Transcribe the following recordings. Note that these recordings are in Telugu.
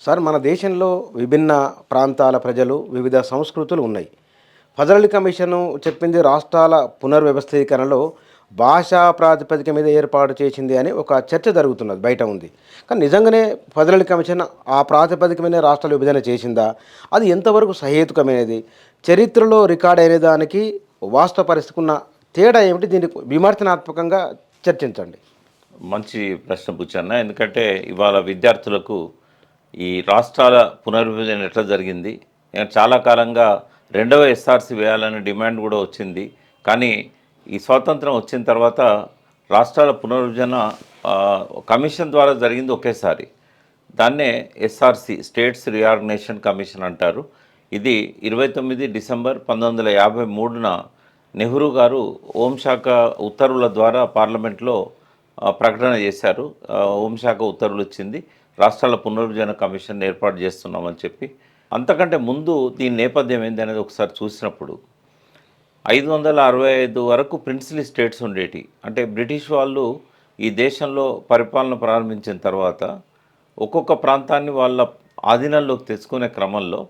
సార్ మన దేశంలో విభిన్న ప్రాంతాల ప్రజలు వివిధ సంస్కృతులు ఉన్నాయి. ఫజల్ కమిషను చెప్పింది రాష్ట్రాల పునర్వ్యవస్థీకరణలో భాషా ప్రాతిపదిక మీద ఏర్పాటు చేసింది అని ఒక చర్చ జరుగుతున్నది బయట ఉంది. కానీ నిజంగానే ఫజల్ కమిషన్ ఆ ప్రాతిపదిక మీద రాష్ట్రాల విభజన చేసిందా? అది ఎంతవరకు సహేతుకమైనది? చరిత్రలో రికార్డ్ అయిన దానికి వాస్తవ పరిస్థితికి ఉన్న తేడా ఏమిటి? దీన్ని విమర్శనాత్మకంగా చర్చించండి. మంచి ప్రశ్న పుచ్చన్న. ఎందుకంటే ఇవాళ విద్యార్థులకు ఈ రాష్ట్రాల పునర్విభజన ఎట్లా జరిగింది, చాలా కాలంగా రెండవ ఎస్ఆర్సి వేయాలనే డిమాండ్ కూడా వచ్చింది. కానీ ఈ స్వాతంత్రం వచ్చిన తర్వాత రాష్ట్రాల పునర్విభజన కమిషన్ ద్వారా జరిగింది ఒకేసారి. దాన్నే ఎస్ఆర్సి, స్టేట్స్ రీఆర్గనైజేషన్ కమిషన్ అంటారు. ఇది 29 డిసెంబర్ 1953న నెహ్రూ గారు హోంశాఖ ఉత్తర్వుల ద్వారా పార్లమెంట్లో ప్రకటన చేశారు. హోంశాఖ ఉత్తర్వులు ఇచ్చింది, రాష్ట్రాల పునర్విభజన కమిషన్ ఏర్పాటు చేస్తున్నామని చెప్పి. అంతకంటే ముందు దీని నేపథ్యం ఏంది అనేది ఒకసారి చూసినప్పుడు 565 వరకు ప్రిన్స్లీ స్టేట్స్ ఉండేటి. అంటే బ్రిటిష్ వాళ్ళు ఈ దేశంలో పరిపాలన ప్రారంభించిన తర్వాత ఒక్కొక్క ప్రాంతాన్ని వాళ్ళ ఆధీనంలోకి తెచ్చుకునే క్రమంలో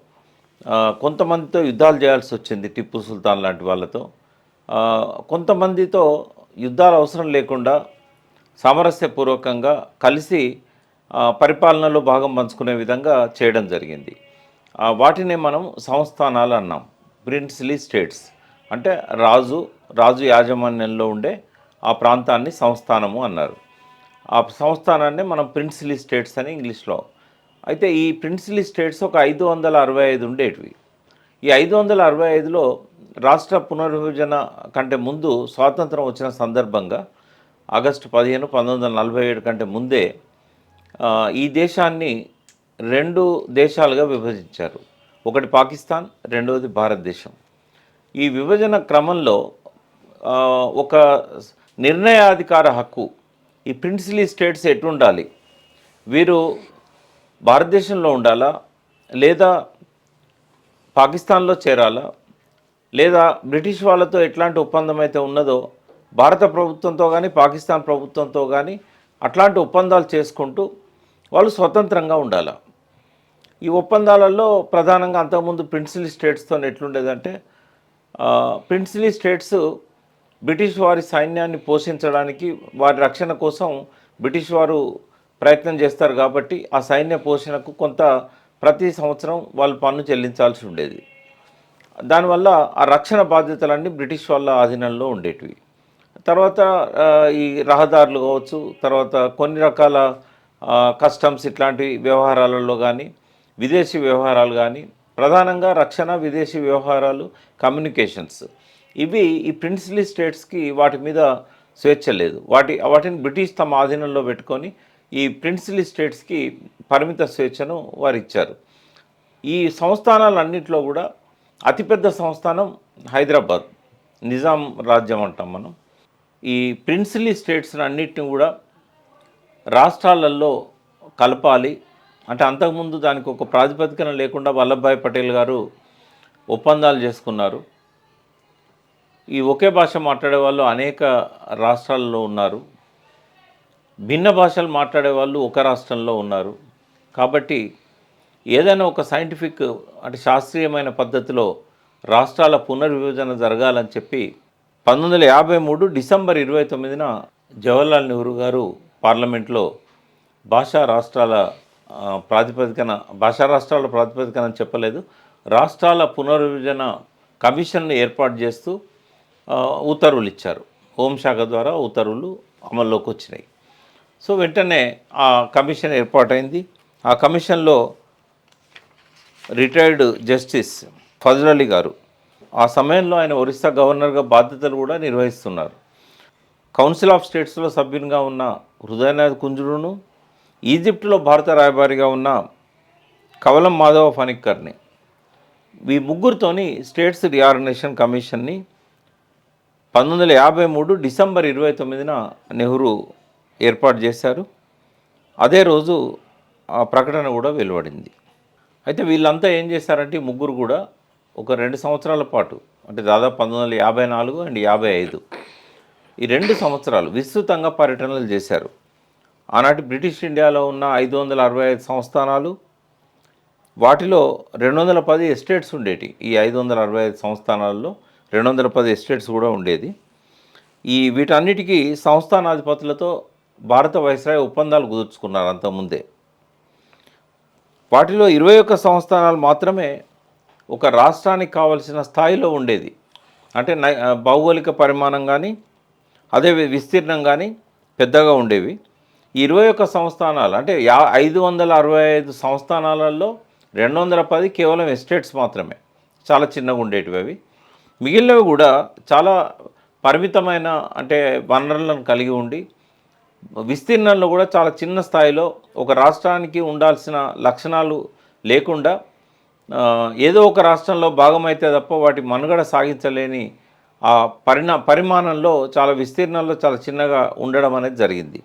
కొంతమందితో యుద్ధాలు చేయాల్సి వచ్చింది, టిప్పు సుల్తాన్ లాంటి వాళ్ళతో. కొంతమందితో యుద్ధాలు అవసరం లేకుండా సామరస్యపూర్వకంగా కలిసి పరిపాలనలో భాగం పంచుకునే విధంగా చేయడం జరిగింది. వాటిని మనం సంస్థానాలు అన్నాం. ప్రిన్స్లీ స్టేట్స్ అంటే రాజు యాజమాన్యంలో ఉండే ఆ ప్రాంతాన్ని సంస్థానము అన్నారు. ఆ సంస్థానాన్ని మనం ప్రిన్స్లీ స్టేట్స్ అని ఇంగ్లీష్లో. అయితే ఈ ప్రిన్స్లీ స్టేట్స్ ఒక 565 ఉండేటివి. ఈ 565లో రాష్ట్ర పునర్విభజన కంటే ముందు స్వాతంత్రం వచ్చిన సందర్భంగా ఆగస్టు 15, 1947 కంటే ముందే ఈ దేశాన్ని 2 దేశాలుగా విభజించారు. ఒకటి పాకిస్తాన్, రెండవది భారతదేశం. ఈ విభజన క్రమంలో ఒక నిర్ణయాధికార హక్కు ఈ ప్రిన్స్లీ స్టేట్స్ ఎటుండాలి, వీరు భారతదేశంలో ఉండాలా లేదా పాకిస్తాన్లో చేరాలా, లేదా బ్రిటిష్ వాళ్ళతో ఎట్లాంటి ఒప్పందం అయితే ఉన్నదో భారత ప్రభుత్వంతో కానీ పాకిస్తాన్ ప్రభుత్వంతో కానీ అట్లాంటి ఒప్పందాలు చేసుకుంటూ వాళ్ళు స్వతంత్రంగా ఉండాలి. ఈ ఒప్పందాలలో ప్రధానంగా అంతకుముందు ప్రిన్స్లీ స్టేట్స్తో ఎట్లుండేదంటే ప్రిన్స్లీ స్టేట్స్ బ్రిటిష్ వారి సైన్యాన్ని పోషించడానికి, వారి రక్షణ కోసం బ్రిటిష్ వారు ప్రయత్నం చేస్తారు కాబట్టి ఆ సైన్య పోషణకు కొంత ప్రతి సంవత్సరం వాళ్ళు పన్ను చెల్లించాల్సి ఉండేది. దానివల్ల ఆ రక్షణ బాధ్యతలన్నీ బ్రిటిష్ వాళ్ళ ఆధీనంలో ఉండేటివి. తర్వాత ఈ రహదారులు కావచ్చు, తర్వాత కొన్ని రకాల కస్టమ్స్ ఇట్లాంటి వ్యవహారాలలో కానీ, విదేశీ వ్యవహారాలు కానీ, ప్రధానంగా రక్షణ, విదేశీ వ్యవహారాలు, కమ్యూనికేషన్స్, ఇవి ఈ ప్రిన్స్లీ స్టేట్స్కి వాటి మీద స్వేచ్ఛ లేదు. వాటిని బ్రిటిష్ తమ ఆధీనంలో పెట్టుకొని ఈ ప్రిన్స్లీ స్టేట్స్కి పరిమిత స్వేచ్ఛను వారు ఇచ్చారు. ఈ సంస్థానాలన్నింటిలో కూడా అతిపెద్ద సంస్థానం హైదరాబాద్, నిజాం రాజ్యం అంటాం మనం. ఈ ప్రిన్స్లీ స్టేట్స్ అన్నిటిని కూడా రాష్ట్రాలలో కలపాలి అంటే అంతకుముందు దానికి ఒక ప్రాతిపదికన లేకుండా వల్లభాయ్ పటేల్ గారు ఒప్పందాలు చేసుకున్నారు. ఈ ఒకే భాష మాట్లాడే వాళ్ళు అనేక రాష్ట్రాల్లో ఉన్నారు, భిన్న భాషలు మాట్లాడే వాళ్ళు ఒక రాష్ట్రంలో ఉన్నారు. కాబట్టి ఏదైనా ఒక సైంటిఫిక్ అంటే శాస్త్రీయమైన పద్ధతిలో రాష్ట్రాల పునర్విభజన జరగాలని చెప్పి 1953 డిసెంబర్ 29న జవహర్లాల్ నెహ్రూ గారు పార్లమెంట్లో భాషా రాష్ట్రాల ప్రాతిపదికన చెప్పలేదు, రాష్ట్రాల పునర్విభజన కమిషన్ను ఏర్పాటు చేస్తూ ఉత్తర్వులు ఇచ్చారు. హోంశాఖ ద్వారా ఉత్తర్వులు అమల్లోకి వచ్చినాయి. సో వెంటనే ఆ కమిషన్ ఏర్పాటైంది. ఆ కమిషన్లో రిటైర్డ్ జస్టిస్ ఫజల్ అలీ గారు, ఆ సమయంలో ఆయన ఒరిస్సా గవర్నర్గా బాధ్యతలు కూడా నిర్వహిస్తున్నారు. కౌన్సిల్ ఆఫ్ స్టేట్స్లో సభ్యునిగా ఉన్న హృదయనాథ్ కుంజుడును, ఈజిప్టులో భారత రాయబారిగా ఉన్న కవలం మాధవ ఫణిక్కర్ని, ఈ ముగ్గురితోని స్టేట్స్ రీఆర్గనైజేషన్ కమిషన్ని 1953 డిసెంబర్ 29న నెహ్రూ ఏర్పాటు చేశారు. అదే రోజు ఆ ప్రకటన కూడా వెలువడింది. అయితే వీళ్ళంతా ఏం చేశారంటే ఈ ముగ్గురు కూడా ఒక 2 సంవత్సరాల పాటు అంటే దాదాపు 1954 అండ్ 55 ఈ 2 సంవత్సరాలు విస్తృతంగా పర్యటనలు చేశారు. ఆనాటి బ్రిటిష్ ఇండియాలో ఉన్న 565 సంస్థానాలు, వాటిలో 210 ఎస్టేట్స్ ఉండేటి. ఈ 565 సంస్థానాల్లో 210 ఎస్టేట్స్ కూడా ఉండేది. వీటన్నిటికీ సంస్థానాధిపతులతో భారత వైస్రాయ్ ఒప్పందాలు కుదుర్చుకున్నారు అంతకుముందే. వాటిలో 21 సంస్థానాలు మాత్రమే ఒక రాష్ట్రానికి కావలసిన స్థాయిలో ఉండేది. అంటే భౌగోళిక పరిమాణం కానీ అదే విస్తీర్ణం కానీ పెద్దగా ఉండేవి. ఈ 21 సంస్థానాలు అంటే 565 సంస్థానాలలో 210 కేవలం ఎస్టేట్స్ మాత్రమే, చాలా చిన్నగా ఉండేటివి అవి. మిగిలినవి కూడా చాలా పరిమితమైన అంటే వనరులను కలిగి ఉండి విస్తీర్ణంలో కూడా చాలా చిన్న స్థాయిలో ఒక రాష్ట్రానికి ఉండాల్సిన లక్షణాలు లేకుండా ఏదో ఒక రాష్ట్రంలో భాగమైతే తప్ప వాటి మనుగడ సాగించలేని ఆ పరిమాణంలో చాలా విస్తీర్ణంలో చాలా చిన్నగా ఉండడం అనేది జరిగింది.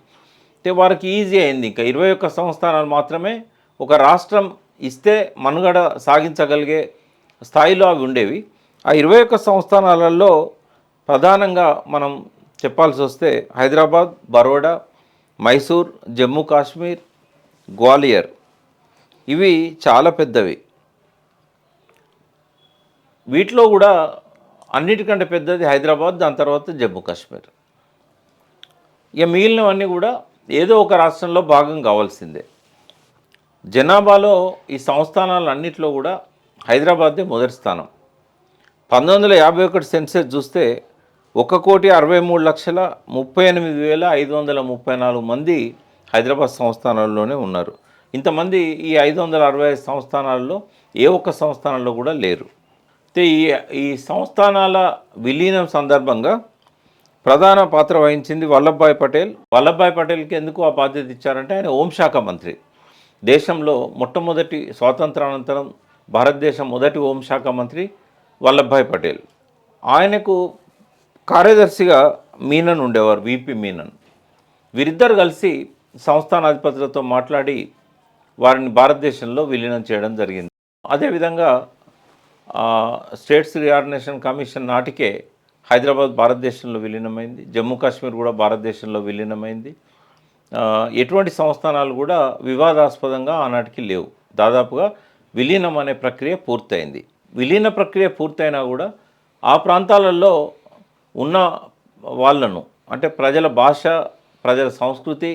అంటే వారికి ఈజీ అయింది. ఇంకా 21 సంస్థానాలు మాత్రమే ఒక రాష్ట్రం ఇస్తే మనుగడ సాగించగలిగే స్థాయిలో అవి ఉండేవి. ఆ 21 సంస్థానాలలో ప్రధానంగా మనం చెప్పాల్సి వస్తే హైదరాబాద్, బరోడా, మైసూర్, జమ్మూ కాశ్మీర్, గ్వాలియర్ ఇవి చాలా పెద్దవి. వీటిలో కూడా అన్నిటికంటే పెద్దది హైదరాబాద్, దాని తర్వాత జమ్మూ కాశ్మీర్. ఇక మిగిలినవన్నీ కూడా ఏదో ఒక రాష్ట్రంలో భాగం కావాల్సిందే. జనాభాలో ఈ సంస్థానాలు అన్నింటిలో కూడా హైదరాబాదే మొదటి స్థానం. 1951 సెన్సెస్ చూస్తే 1,63,38,534 మంది హైదరాబాద్ సంస్థానాల్లోనే ఉన్నారు. ఇంతమంది ఈ 565 సంస్థానాల్లో ఏ ఒక్క సంస్థానంలో కూడా లేరు. అయితే ఈ సంస్థానాల విలీనం సందర్భంగా ప్రధాన పాత్ర వహించింది వల్లభాయ్ పటేల్. వల్లభాయ్ పటేల్కి ఎందుకు ఆ బాధ్యత ఇచ్చారంటే ఆయన హోంశాఖ మంత్రి. దేశంలో మొట్టమొదటి స్వాతంత్రానంతరం భారతదేశం మొదటి హోంశాఖ మంత్రి వల్లభాయ్ పటేల్. ఆయనకు కార్యదర్శిగా మీనన్ ఉండేవారు, విపి మీనన్. వీరిద్దరు కలిసి సంస్థానాధిపతులతో మాట్లాడి వారిని భారతదేశంలో విలీనం చేయడం జరిగింది. అదేవిధంగా స్టేట్స్ రీఆర్గనైజేషన్ కమిషన్ నాటికే హైదరాబాద్ భారతదేశంలో విలీనమైంది, జమ్మూ కాశ్మీర్ కూడా భారతదేశంలో విలీనమైంది. ఎటువంటి సంస్థానాలు కూడా వివాదాస్పదంగా ఆనాటికి లేవు. దాదాపుగా విలీనం అనే ప్రక్రియ పూర్తయింది. విలీన ప్రక్రియ పూర్తయినా కూడా ఆ ప్రాంతాలలో ఉన్న వాళ్ళను అంటే ప్రజల భాష, ప్రజల సంస్కృతి,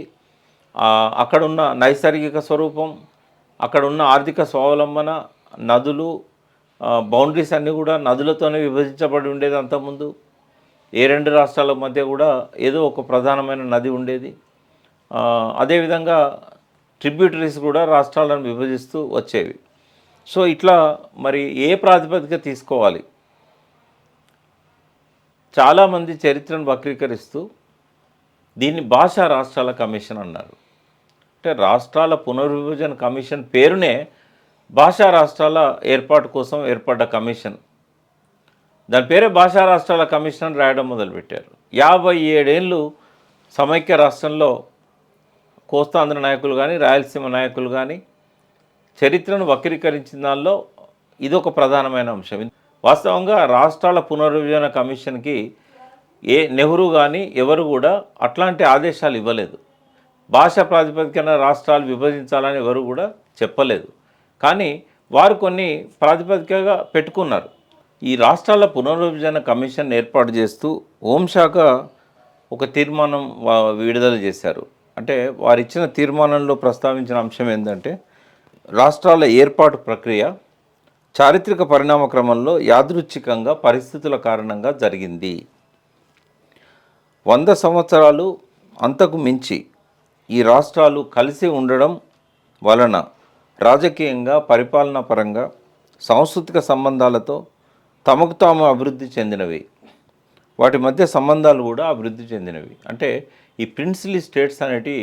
అక్కడున్న నైసర్గిక స్వరూపం, అక్కడున్న ఆర్థిక స్వావలంబన, నదులు, బౌండరీస్ అన్నీ కూడా నదులతోనే విభజించబడి ఉండేది. అంతకుముందు ఏ రెండు రాష్ట్రాల మధ్య కూడా ఏదో ఒక ప్రధానమైన నది ఉండేది. అదేవిధంగా ట్రిబ్యూటరీస్ కూడా రాష్ట్రాలను విభజిస్తూ వచ్చేవి. సో ఇట్లా మరి ఏ ప్రాతిపదిక తీసుకోవాలి? చాలామంది చరిత్రను వక్రీకరిస్తూ దీన్ని భాషా రాష్ట్రాల కమిషన్ అన్నారు. అంటే రాష్ట్రాల పునర్విభజన కమిషన్ పేరునే భాషా రాష్ట్రాల ఏర్పాటు కోసం ఏర్పడ్డ కమిషన్. దాని పేరే భాషా రాష్ట్రాల కమిషన్ రాయడం మొదలుపెట్టారు. 57 ఏళ్ళు సమైక్య రాష్ట్రంలో కోస్తాంధ్ర నాయకులు కానీ రాయలసీమ నాయకులు కానీ చరిత్రను వక్రీకరించిన దానిలో ఇదొక ప్రధానమైన అంశం. వాస్తవంగా రాష్ట్రాల పునర్విభజన కమిషన్కి నెహ్రూ కానీ ఎవరు కూడా అట్లాంటి ఆదేశాలు ఇవ్వలేదు. భాషా ప్రాతిపదికన రాష్ట్రాలు విభజించాలని ఎవరు కూడా చెప్పలేదు. కానీ వారు కొన్ని ప్రాతిపదికగా పెట్టుకున్నారు. ఈ రాష్ట్రాల పునర్విభజన కమిషన్ ఏర్పాటు చేస్తూ హోంశాఖ ఒక తీర్మానం విడుదల చేశారు. అంటే వారు ఇచ్చిన తీర్మానంలో ప్రస్తావించిన అంశం ఏంటంటే రాష్ట్రాల ఏర్పాటు ప్రక్రియ చారిత్రక పరిణామ క్రమంలో యాదృచ్ఛికంగా పరిస్థితుల కారణంగా జరిగింది. 100 సంవత్సరాలు అంతకు మించి ఈ రాష్ట్రాలు కలిసి ఉండడం వలన రాజకీయంగా, పరిపాలనా పరంగా, సాంస్కృతిక సంబంధాలతో తమకు తాము అభివృద్ధి చెందినవి, వాటి మధ్య సంబంధాలు కూడా అభివృద్ధి చెందినవి. అంటే ఈ ప్రిన్స్లీ స్టేట్స్ అనేటి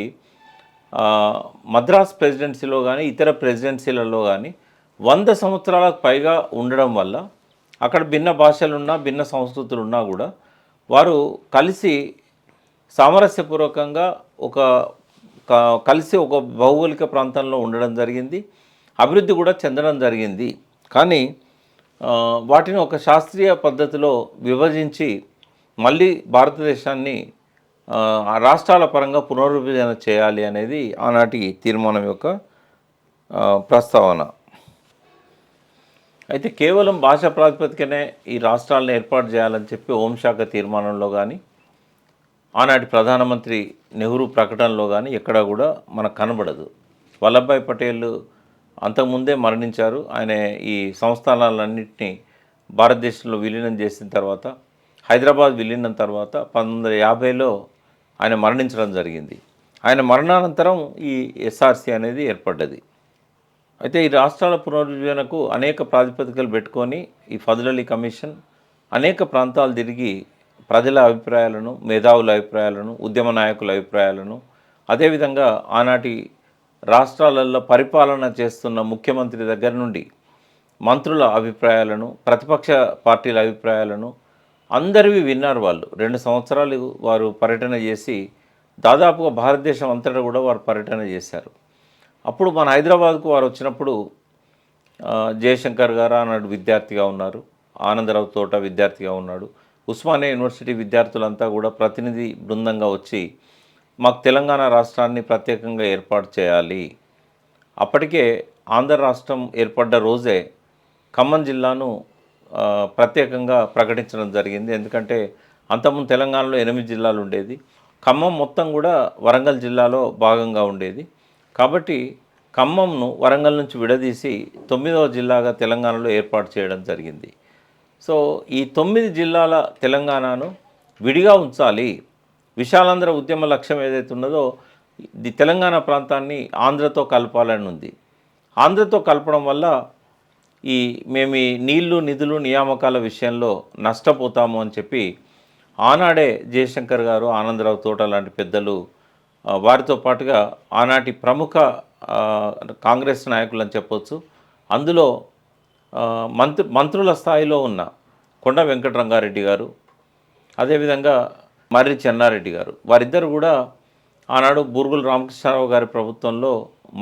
మద్రాస్ ప్రెసిడెన్సీలో కానీ ఇతర ప్రెసిడెన్సీలలో కానీ 100 సంవత్సరాలకు పైగా ఉండడం వల్ల అక్కడ భిన్న భాషలున్నా, భిన్న సంస్కృతులు ఉన్నా కూడా వారు కలిసి సామరస్యపూర్వకంగా కలిసి ఒక భౌగోళిక ప్రాంతంలో ఉండడం జరిగింది, అభివృద్ధి కూడా చెందడం జరిగింది. కానీ వాటిని ఒక శాస్త్రీయ పద్ధతిలో విభజించి మళ్ళీ భారతదేశాన్ని రాష్ట్రాల పరంగా పునర్విభజన చేయాలి అనేది ఆనాటి తీర్మానం యొక్క ప్రస్తావన. అయితే కేవలం భాషా ప్రాతిపదికనే ఈ రాష్ట్రాలను ఏర్పాటు చేయాలని చెప్పి హోంశాఖ తీర్మానంలో కానీ ఆనాటి ప్రధానమంత్రి నెహ్రూ ప్రకటనలో కానీ ఎక్కడా కూడా మనకు కనబడదు. వల్లభాయ్ పటేల్ అంతకుముందే మరణించారు. ఆయన ఈ సంస్థానాలన్నింటినీ భారతదేశంలో విలీనం చేసిన తర్వాత, హైదరాబాద్ విలీనం తర్వాత 1950లో ఆయన మరణించడం జరిగింది. ఆయన మరణానంతరం ఈ ఎస్ఆర్సి అనేది ఏర్పడ్డది. అయితే ఈ రాష్ట్రాల పునర్విభజనకు అనేక ప్రాతిపదికలు పెట్టుకొని ఈ ఫజల్ అలీ కమిషన్ అనేక ప్రాంతాలు తిరిగి ప్రజల అభిప్రాయాలను, మేధావుల అభిప్రాయాలను, ఉద్యమ నాయకుల అభిప్రాయాలను, అదేవిధంగా ఆనాటి రాష్ట్రాలలో పరిపాలన చేస్తున్న ముఖ్యమంత్రి దగ్గర నుండి మంత్రుల అభిప్రాయాలను, ప్రతిపక్ష పార్టీల అభిప్రాయాలను అందరివి విన్నారు వాళ్ళు. 2 సంవత్సరాలు వారు పర్యటన చేసి దాదాపుగా భారతదేశం అంతటా కూడా వారు పర్యటన చేశారు. అప్పుడు మన హైదరాబాద్కు వారు వచ్చినప్పుడు జయశంకర్ గారు ఆనాడు విద్యార్థిగా ఉన్నారు, ఆనందరావు తోట విద్యార్థిగా ఉన్నాడు, ఉస్మానియా యూనివర్సిటీ విద్యార్థులంతా కూడా ప్రతినిధి బృందంగా వచ్చి మాకు తెలంగాణ రాష్ట్రాన్ని ప్రత్యేకంగా ఏర్పాటు చేయాలి. అప్పటికే ఆంధ్ర రాష్ట్రం ఏర్పడ్డ రోజే ఖమ్మం జిల్లాను ప్రత్యేకంగా ప్రకటించడం జరిగింది. ఎందుకంటే అంతకుముందు తెలంగాణలో 8 జిల్లాలు ఉండేది, ఖమ్మం మొత్తం కూడా వరంగల్ జిల్లాలో భాగంగా ఉండేది. కాబట్టి ఖమ్మంను వరంగల్ నుంచి విడదీసి 9వ జిల్లాగా తెలంగాణలో ఏర్పాటు చేయడం జరిగింది. సో ఈ 9 జిల్లాల తెలంగాణను విడిగా ఉంచాలి. విశాలాంధ్ర ఉద్యమ లక్ష్యం ఏదైతే ఉన్నదో ఈ తెలంగాణ ప్రాంతాన్ని ఆంధ్రతో కలపాలని ఉంది. ఆంధ్రతో కలపడం వల్ల మేము ఈ నీళ్లు, నిధులు, నియామకాల విషయంలో నష్టపోతాము అని చెప్పి ఆనాడే జయశంకర్ గారు, ఆనందరావు తోట లాంటి పెద్దలు, వారితో పాటుగా ఆనాటి ప్రముఖ కాంగ్రెస్ నాయకులు అని చెప్పొచ్చు, అందులో మంత్రుల స్థాయిలో ఉన్న కొండ వెంకటరంగారెడ్డి గారు, అదేవిధంగా మర్రి చెన్నారెడ్డి గారు, వారిద్దరు కూడా ఆనాడు బూరుగుల రామకృష్ణారావు గారి ప్రభుత్వంలో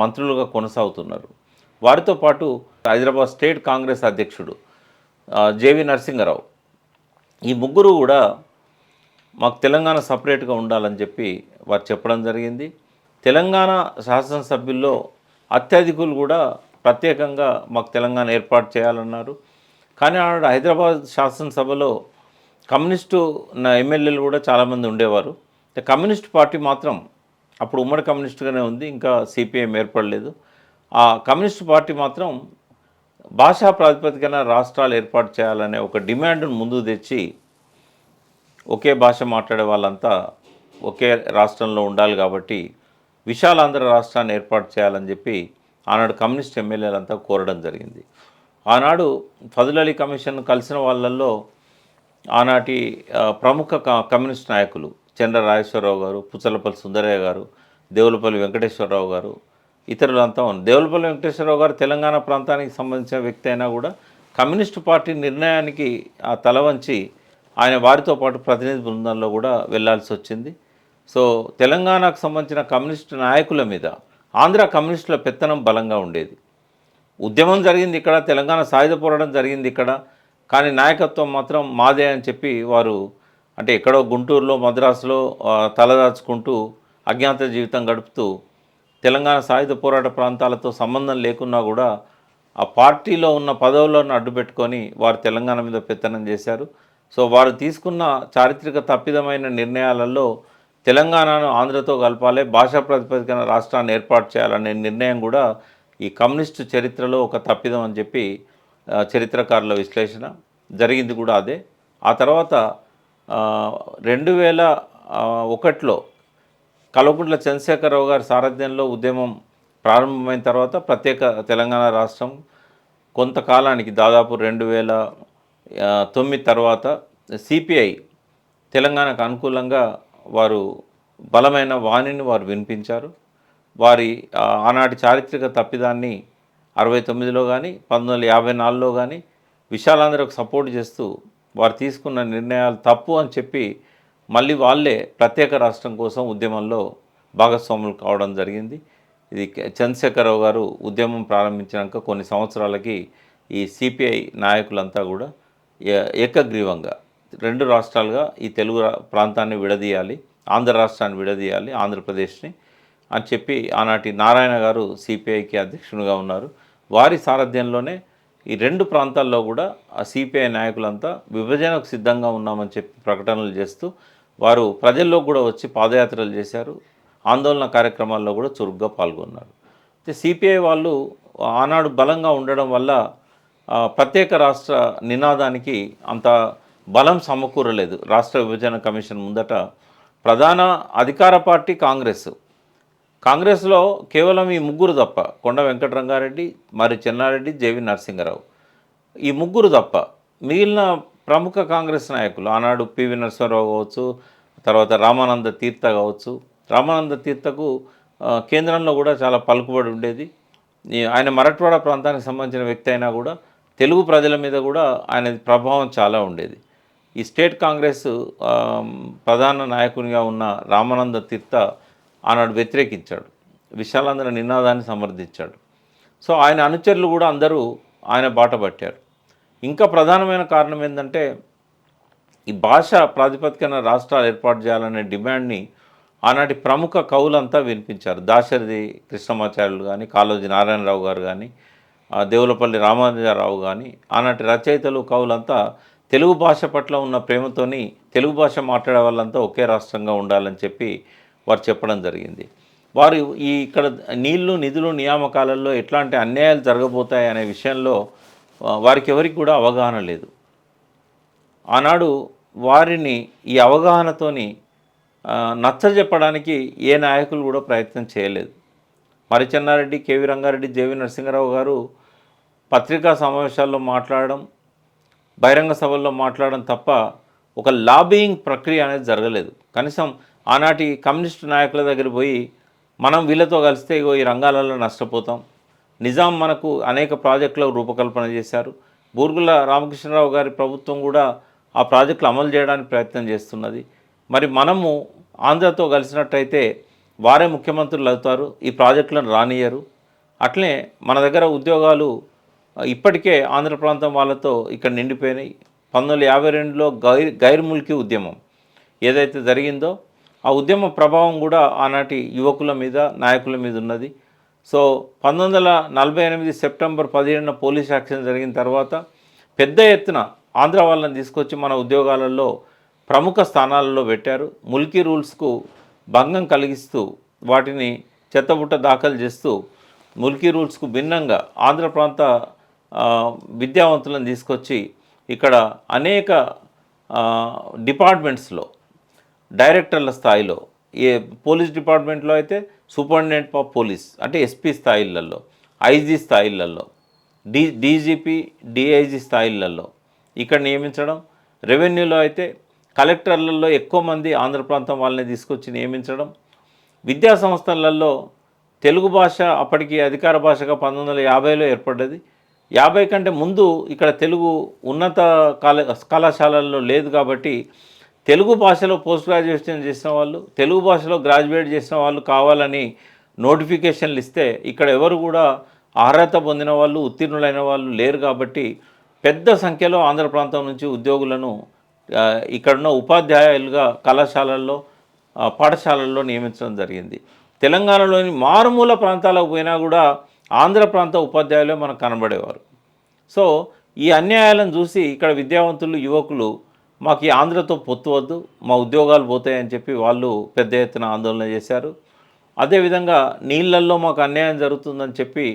మంత్రులుగా కొనసాగుతున్నారు. వారితో పాటు హైదరాబాద్ స్టేట్ కాంగ్రెస్ అధ్యక్షుడు జేవి నరసింగరావు, ఈ ముగ్గురు కూడా మాకు తెలంగాణ సపరేట్గా ఉండాలని చెప్పి వారు చెప్పడం జరిగింది. తెలంగాణ శాసనసభ్యుల్లో అత్యధికులు కూడా ప్రత్యేకంగా మాకు తెలంగాణ ఏర్పాటు చేయాలన్నారు. కానీ ఆనాడు హైదరాబాద్ శాసనసభలో కమ్యూనిస్టు ఎమ్మెల్యేలు కూడా చాలామంది ఉండేవారు. కమ్యూనిస్ట్ పార్టీ మాత్రం అప్పుడు ఉమ్మడి కమ్యూనిస్టుగానే ఉంది, ఇంకా సిపిఎం ఏర్పడలేదు. ఆ కమ్యూనిస్ట్ పార్టీ మాత్రం భాషా ప్రాతిపదికన రాష్ట్రాలు ఏర్పాటు చేయాలనే ఒక డిమాండ్ను ముందుకు తెచ్చి ఒకే భాష మాట్లాడే వాళ్ళంతా ఒకే రాష్ట్రంలో ఉండాలి కాబట్టి విశాలాంధ్ర రాష్ట్రాన్ని ఏర్పాటు చేయాలని చెప్పి ఆనాడు కమ్యూనిస్ట్ ఎమ్మెల్యేలంతా కోరడం జరిగింది. ఆనాడు ఫజల్ అలీ కమిషన్ కలిసిన వాళ్ళల్లో ఆనాటి ప్రముఖ కమ్యూనిస్ట్ నాయకులు చంద్ర రాజేశ్వరరావు గారు, పుచ్చలపల్లి సుందరయ్య గారు, దేవులపల్లి వెంకటేశ్వరరావు గారు, ఇతరులంతా ఉన్నారు. దేవులపల్లి వెంకటేశ్వరరావు గారు తెలంగాణ ప్రాంతానికి సంబంధించిన వ్యక్తి అయినా కూడా కమ్యూనిస్టు పార్టీ నిర్ణయానికి తల వంచి ఆయన వారితో పాటు ప్రతినిధి బృందంలో కూడా వెళ్లాల్సి వచ్చింది. సో తెలంగాణకు సంబంధించిన కమ్యూనిస్టు నాయకుల మీద ఆంధ్ర కమ్యూనిస్టుల పెత్తనం బలంగా ఉండేది. ఉద్యమం జరిగింది ఇక్కడ, తెలంగాణ సాయుధ పోరాటం జరిగింది ఇక్కడ, కానీ నాయకత్వం మాత్రం మాదే అని చెప్పి వారు అంటే ఎక్కడో గుంటూరులో, మద్రాసులో తలదాచుకుంటూ అజ్ఞాత జీవితం గడుపుతూ తెలంగాణ సాయుధ పోరాట ప్రాంతాలతో సంబంధం లేకున్నా కూడా ఆ పార్టీలో ఉన్న పదవులను అడ్డుపెట్టుకొని వారు తెలంగాణ మీద పెత్తనం చేశారు. సో వారు తీసుకున్న చారిత్రక తప్పిదమైన నిర్ణయాలలో తెలంగాణను ఆంధ్రతో కలపాలి, భాషా ప్రాతిపదికన రాష్ట్రాన్ని ఏర్పాటు చేయాలనే నిర్ణయం కూడా ఈ కమ్యూనిస్టు చరిత్రలో ఒక తప్పిదం అని చెప్పి చరిత్రకారుల విశ్లేషణ జరిగింది కూడా అదే. ఆ తర్వాత 2001లో కల్వకుంట్ల చంద్రశేఖరరావు గారి సారథ్యంలో ఉద్యమం ప్రారంభమైన తర్వాత ప్రత్యేక తెలంగాణ రాష్ట్రం కొంతకాలానికి దాదాపు 2009 తర్వాత సిపిఐ తెలంగాణకు అనుకూలంగా వారు బలమైన వాణిని వారు వినిపించారు. వారి ఆనాటి చారిత్రక తప్పిదాన్ని 69లో కానీ 1954లో కానీ విశాలాంధ్రకు సపోర్ట్ చేస్తూ వారు తీసుకున్న నిర్ణయాలు తప్పు అని చెప్పి మళ్ళీ వాళ్ళే ప్రత్యేక రాష్ట్రం కోసం ఉద్యమంలో భాగస్వాములు కావడం జరిగింది. ఇది చంద్రశేఖరరావు గారు ఉద్యమం ప్రారంభించాక కొన్ని సంవత్సరాలకి ఈ సిపిఐ నాయకులంతా కూడా ఏకగ్రీవంగా 2 రాష్ట్రాలుగా ఈ తెలుగు ప్రాంతాన్ని విడదీయాలి, ఆంధ్ర రాష్ట్రాన్ని విడదీయాలి, ఆంధ్రప్రదేశ్ని అని చెప్పి ఆనాటి నారాయణ గారు సిపిఐకి అధ్యక్షునిగా ఉన్నారు. వారి సారథ్యంలోనే ఈ రెండు ప్రాంతాల్లో కూడా ఆ సిపిఐ నాయకులంతా విభజనకు సిద్ధంగా ఉన్నామని చెప్పి ప్రకటనలు చేస్తూ వారు ప్రజల్లో కూడా వచ్చి పాదయాత్రలు చేశారు, ఆందోళన కార్యక్రమాల్లో కూడా చురుగ్గా పాల్గొన్నారు. అయితే సిపిఐ వాళ్ళు ఆనాడు బలంగా ఉండడం వల్ల ప్రత్యేక రాష్ట్ర నినాదానికి అంత బలం సమకూరలేదు. రాష్ట్ర విభజన కమిషన్ ముందట ప్రధాన అధికార పార్టీ కాంగ్రెస్లో కేవలం ఈ ముగ్గురు తప్ప, కొండ వెంకటరంగారెడ్డి, మరి చెన్నారెడ్డి, జేవి నరసింగరావు, ఈ ముగ్గురు తప్ప మిగిలిన ప్రముఖ కాంగ్రెస్ నాయకులు ఆనాడు పివి నరసింహారావు కావచ్చు, తర్వాత రామానంద తీర్థ కావచ్చు. రామానంద తీర్థకు కేంద్రంలో కూడా చాలా పలుకుబడి ఉండేది. ఆయన మరాఠవాడ ప్రాంతానికి సంబంధించిన వ్యక్తి అయినా కూడా తెలుగు ప్రజల మీద కూడా ఆయన ప్రభావం చాలా ఉండేది. ఈ స్టేట్ కాంగ్రెస్ ప్రధాన నాయకునిగా ఉన్న రామానంద తీర్థ ఆనాడు వ్యతిరేకించాడు, విశాలాంధ్ర నినాదాన్ని సమర్థించాడు. సో ఆయన అనుచరులు కూడా అందరూ ఆయన బాట పట్టారు. ఇంకా ప్రధానమైన కారణం ఏంటంటే ఈ భాష ప్రాతిపదికన రాష్ట్రాలు ఏర్పాటు చేయాలనే డిమాండ్ని ఆనాటి ప్రముఖ కవులంతా వినిపించారు. దాశరథి కృష్ణమాచార్యులు కానీ, కాళోజీ నారాయణరావు గారు కానీ, దేవులపల్లి రామానుజరావు కానీ, ఆనాటి రచయితలు కవులంతా తెలుగు భాష పట్ల ఉన్న ప్రేమతోని తెలుగు భాష మాట్లాడే వాళ్ళంతా ఒకే రాష్ట్రంగా ఉండాలని చెప్పి వారు చెప్పడం జరిగింది. వారు ఇక్కడ నీళ్లు, నిధులు, నియామకాలలో ఎట్లాంటి అన్యాయాలు జరగబోతాయి అనే విషయంలో వారికి ఎవరికి కూడా అవగాహన లేదు. ఆనాడు వారిని ఈ అవగాహనతోని నచ్చజెప్పడానికి ఏ నాయకులు కూడా ప్రయత్నం చేయలేదు. మరి చెన్నారెడ్డి, కేవీ రంగారెడ్డి, జేవి నరసింహారావు గారు పత్రికా సమావేశాల్లో మాట్లాడడం, బహిరంగ సభల్లో మాట్లాడడం తప్ప ఒక లాబియింగ్ ప్రక్రియ అనేది జరగలేదు. కనీసం ఆనాటి కమ్యూనిస్టు నాయకుల దగ్గర పోయి మనం వీళ్ళతో కలిస్తే ఇగో ఈ రంగాలలో నష్టపోతాం, నిజాం మనకు అనేక ప్రాజెక్టులకు రూపకల్పన చేశారు, బూర్గుల రామకృష్ణరావు గారి ప్రభుత్వం కూడా ఆ ప్రాజెక్టులు అమలు చేయడానికి ప్రయత్నం చేస్తున్నది, మరి మనము ఆంధ్రతో కలిసినట్టయితే వారే ముఖ్యమంత్రులు అవుతారు, ఈ ప్రాజెక్టులను రానియరు, అట్లే మన దగ్గర ఉద్యోగాలు ఇప్పటికే ఆంధ్ర ప్రాంతం వాళ్ళతో ఇక్కడ నిండిపోయినాయి. 1952లో గైర్ ముల్కీ ఉద్యమం ఏదైతే జరిగిందో ఆ ఉద్యమ ప్రభావం కూడా ఆనాటి యువకుల మీద, నాయకుల మీద ఉన్నది. సో 1948 సెప్టెంబర్ 17న పోలీస్ యాక్షన్ జరిగిన తర్వాత పెద్ద ఎత్తున ఆంధ్ర వాళ్ళని తీసుకొచ్చి మన ఉద్యోగాలలో ప్రముఖ స్థానాలలో పెట్టారు. ముల్కీ రూల్స్కు భంగం కలిగిస్తూ వాటిని చెత్తబుట్ట దాఖలు చేస్తూ ముల్కీ రూల్స్కు భిన్నంగా ఆంధ్ర ప్రాంత విద్యావంతులను తీసుకొచ్చి ఇక్కడ అనేక డిపార్ట్మెంట్స్లో డైరెక్టర్ల స్థాయిలో, ఏ పోలీస్ డిపార్ట్మెంట్లో అయితే సూపరింటెండెంట్ ఆఫ్ పోలీస్ అంటే ఎస్పీ స్థాయిలలో, ఐజీ స్థాయిలలో, డీజీపీ, డిఐజీ స్థాయిలలో ఇక్కడ నియమించడం, రెవెన్యూలో అయితే కలెక్టర్లలో ఎక్కువ మంది ఆంధ్ర ప్రాంతం వాళ్ళని తీసుకొచ్చి నియమించడం, విద్యా సంస్థలలో తెలుగు భాష అప్పటికి అధికార భాషగా 1950లో ఏర్పడ్డది. 50 కంటే ముందు ఇక్కడ తెలుగు ఉన్నత కళాశాలల్లో లేదు కాబట్టి తెలుగు భాషలో పోస్ట్ గ్రాడ్యుయేషన్ చేసిన వాళ్ళు, తెలుగు భాషలో గ్రాడ్యుయేట్ చేసిన వాళ్ళు కావాలని నోటిఫికేషన్లు ఇస్తే ఇక్కడ ఎవరు కూడా అర్హత పొందిన వాళ్ళు, ఉత్తీర్ణులైన వాళ్ళు లేరు కాబట్టి పెద్ద సంఖ్యలో ఆంధ్ర ప్రాంతం నుంచి ఉద్యోగులను ఇక్కడున్న ఉపాధ్యాయులుగా కళాశాలల్లో, పాఠశాలల్లో నియమించడం జరిగింది. తెలంగాణలోని మారుమూల ప్రాంతాలకు పోయినా కూడా ఆంధ్ర ప్రాంత ఉపాధ్యాయులే మనకు కనబడేవారు. సో ఈ అన్యాయాలను చూసి ఇక్కడ విద్యావంతులు, యువకులు మాకు ఈ ఆంధ్రతో పొత్తు వద్దు, మా ఉద్యోగాలు పోతాయని చెప్పి వాళ్ళు పెద్ద ఎత్తున ఆందోళన చేశారు. అదేవిధంగా నీళ్ళల్లో మాకు అన్యాయం జరుగుతుందని చెప్పి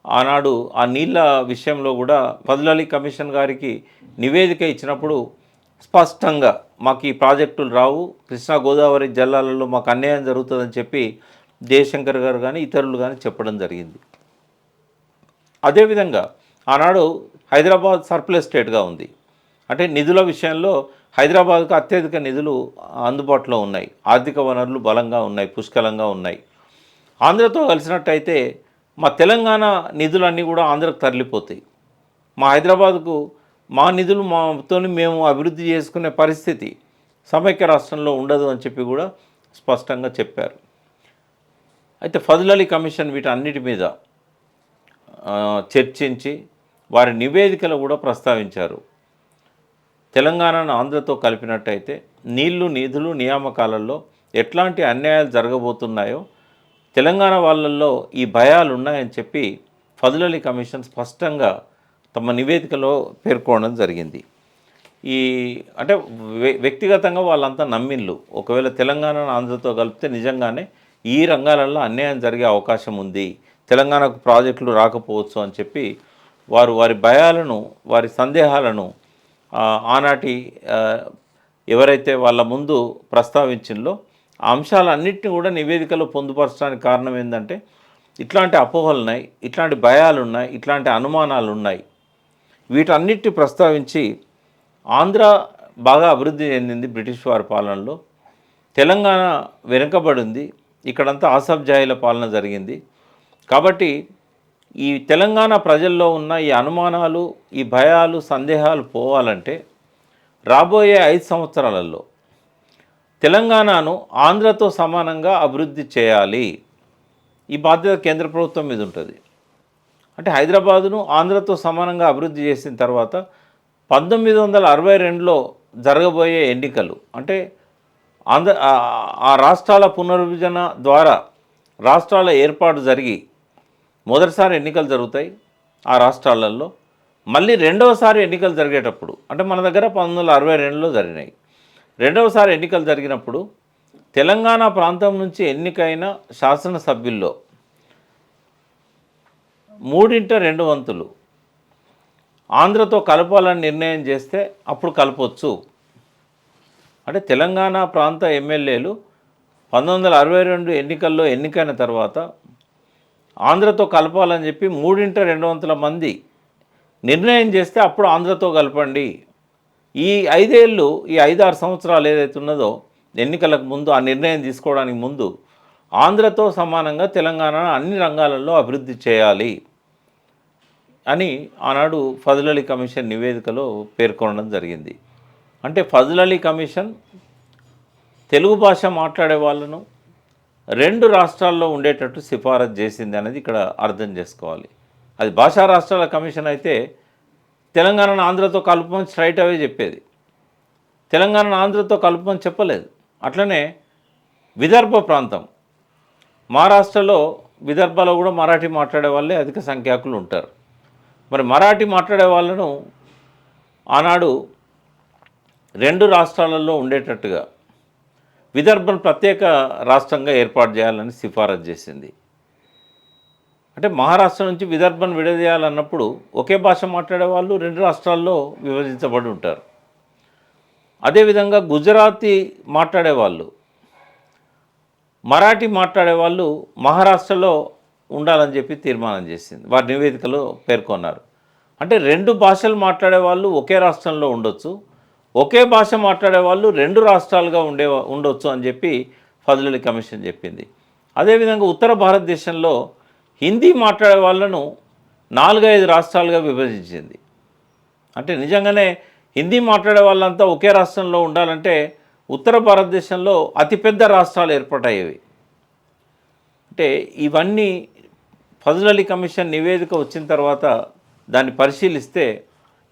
ఆనాడు ఆ నీళ్ళ విషయంలో కూడా ఫజల్ అలీ కమిషన్ గారికి నివేదిక ఇచ్చినప్పుడు స్పష్టంగా మాకు ఈ ప్రాజెక్టులు రావు, కృష్ణా గోదావరి జిల్లాలలో మాకు అన్యాయం జరుగుతుందని చెప్పి జయశంకర్ గారు కానీ ఇతరులు కానీ చెప్పడం జరిగింది. అదేవిధంగా ఆనాడు హైదరాబాద్ సర్ప్లస్ స్టేట్గా ఉంది. అంటే నిధుల విషయంలో హైదరాబాద్కు అత్యధిక నిధులు అందుబాటులో ఉన్నాయి, ఆర్థిక వనరులు బలంగా ఉన్నాయి, పుష్కలంగా ఉన్నాయి. ఆంధ్రతో కలిసినట్టయితే మా తెలంగాణ నిధులన్నీ కూడా ఆంధ్రకు తరలిపోతాయి, మా హైదరాబాద్కు మా నిధులు మాతో మేము అభివృద్ధి చేసుకునే పరిస్థితి సమైక్య రాష్ట్రంలో ఉండదు అని చెప్పి కూడా స్పష్టంగా చెప్పారు. అయితే ఫజల్ అలీ కమిషన్ వీటన్నిటి మీద చర్చించి వారి నివేదికలు కూడా ప్రస్తావించారు. తెలంగాణను ఆంధ్రతో కలిపినట్టయితే నీళ్లు, నిధులు, నియామకాలలో ఎట్లాంటి అన్యాయాలు జరగబోతున్నాయో తెలంగాణ వాళ్ళల్లో ఈ భయాలు ఉన్నాయని చెప్పి ఫజల్ అలీ కమిషన్ స్పష్టంగా తమ నివేదికలో పేర్కొనడం జరిగింది. ఈ అంటే వ్యక్తిగతంగా వాళ్ళంతా నమ్మిళ్ళు ఒకవేళ తెలంగాణను ఆంధ్రతో కలిపితే నిజంగానే ఈ రంగాలలో అన్యాయం జరిగే అవకాశం ఉంది, తెలంగాణకు ప్రాజెక్టులు రాకపోవచ్చు అని చెప్పి వారి భయాలను, వారి సందేహాలను ఆనాటి ఎవరైతే వాళ్ళ ముందు ప్రస్తావించిందో ఆ అంశాలన్నింటినీ కూడా నివేదికలో పొందుపరచడానికి కారణం ఏంటంటే ఇట్లాంటి అపోహలు ఉన్నాయి, ఇట్లాంటి భయాలు ఉన్నాయి, ఇట్లాంటి అనుమానాలు ఉన్నాయి. వీటన్నిటిని ప్రస్తావించి ఆంధ్ర బాగా అభివృద్ధి చెందింది బ్రిటిష్ వారి పాలనలో, తెలంగాణ వెనుకబడింది, ఇక్కడంతా ఆసఫ్జాయిల పాలన జరిగింది. కాబట్టి ఈ తెలంగాణ ప్రజల్లో ఉన్న ఈ అనుమానాలు, ఈ భయాలు, సందేహాలు పోవాలంటే రాబోయే 5 సంవత్సరాలలో తెలంగాణను ఆంధ్రతో సమానంగా అభివృద్ధి చేయాలి. ఈ బాధ్యత కేంద్ర ప్రభుత్వం మీద ఉంటుంది. అంటే హైదరాబాదును ఆంధ్రతో సమానంగా అభివృద్ధి చేసిన తర్వాత 1962లో జరగబోయే ఎన్నికలు అంటే ఆ రాష్ట్రాల పునర్విభజన ద్వారా రాష్ట్రాల ఏర్పాటు జరిగి మొదటిసారి ఎన్నికలు జరుగుతాయి ఆ రాష్ట్రాలలో. మళ్ళీ రెండవసారి ఎన్నికలు జరిగేటప్పుడు అంటే మన దగ్గర 1962లో జరిగినాయి. రెండవసారి ఎన్నికలు జరిగినప్పుడు తెలంగాణ ప్రాంతం నుంచి ఎన్నికైన శాసనసభ్యుల్లో 3/2 ఆంధ్రతో కలపాలని నిర్ణయం చేస్తే అప్పుడు కలపొచ్చు. అంటే తెలంగాణ ప్రాంత ఎమ్మెల్యేలు 1962 ఎన్నికల్లో ఎన్నికైన తర్వాత ఆంధ్రతో కలపాలని చెప్పి 3/2 మంది నిర్ణయం చేస్తే అప్పుడు ఆంధ్రతో కలపండి. ఈ 5 ఏళ్ళు, ఈ 5-6 సంవత్సరాలు ఏదైతే ఉన్నదో ఎన్నికలకు ముందు ఆ నిర్ణయం తీసుకోవడానికి ముందు ఆంధ్రతో సమానంగా తెలంగాణ అన్ని రంగాలలో అభివృద్ధి చేయాలి అని ఆనాడు ఫజల్ అలీ కమిషన్ నివేదికలో పేర్కొనడం జరిగింది. అంటే ఫజల్ అలీ కమిషన్ తెలుగు భాష మాట్లాడే వాళ్ళను 2 రాష్ట్రాల్లో ఉండేటట్టు సిఫారసు చేసింది అనేది ఇక్కడ అర్థం చేసుకోవాలి. అది భాషా రాష్ట్రాల కమిషన్ అయితే తెలంగాణను ఆంధ్రతో కలుపమని స్ట్రైట్ అవే చెప్పేది, తెలంగాణను ఆంధ్రతో కలుపమని చెప్పలేదు. అట్లనే విదర్భ ప్రాంతం, మహారాష్ట్రలో విదర్భలో కూడా మరాఠీ మాట్లాడే వాళ్ళే అధిక సంఖ్యాకులు ఉంటారు. మరి మరాఠీ మాట్లాడే వాళ్ళను ఆనాడు 2 రాష్ట్రాలలో ఉండేటట్టుగా విదర్భను ప్రత్యేక రాష్ట్రంగా ఏర్పాటు చేయాలని సిఫారసు చేసింది. అంటే మహారాష్ట్ర నుంచి విదర్భను విడదీయాలన్నప్పుడు ఒకే భాష మాట్లాడే వాళ్ళు 2 రాష్ట్రాల్లో విభజించబడి ఉంటారు. అదేవిధంగా గుజరాతీ మాట్లాడేవాళ్ళు, మరాఠీ మాట్లాడేవాళ్ళు మహారాష్ట్రలో ఉండాలని చెప్పి తీర్మానం చేసింది, వారి నివేదికలో పేర్కొన్నారు. అంటే 2 భాషలు మాట్లాడే వాళ్ళు ఒకే రాష్ట్రంలో ఉండొచ్చు, ఒకే భాష మాట్లాడే వాళ్ళు 2 రాష్ట్రాలుగా ఉండొచ్చు అని చెప్పి ఫజల్ అలీ కమిషన్ చెప్పింది. అదేవిధంగా ఉత్తర భారతదేశంలో హిందీ మాట్లాడే వాళ్ళను 4-5 రాష్ట్రాలుగా విభజించింది. అంటే నిజంగానే హిందీ మాట్లాడే వాళ్ళంతా ఒకే రాష్ట్రంలో ఉండాలంటే ఉత్తర భారతదేశంలో అతిపెద్ద రాష్ట్రాలు ఏర్పాటయ్యేవి. అంటే ఇవన్నీ ఫజల్ అలీ కమిషన్ నివేదిక వచ్చిన తర్వాత దాన్ని పరిశీలిస్తే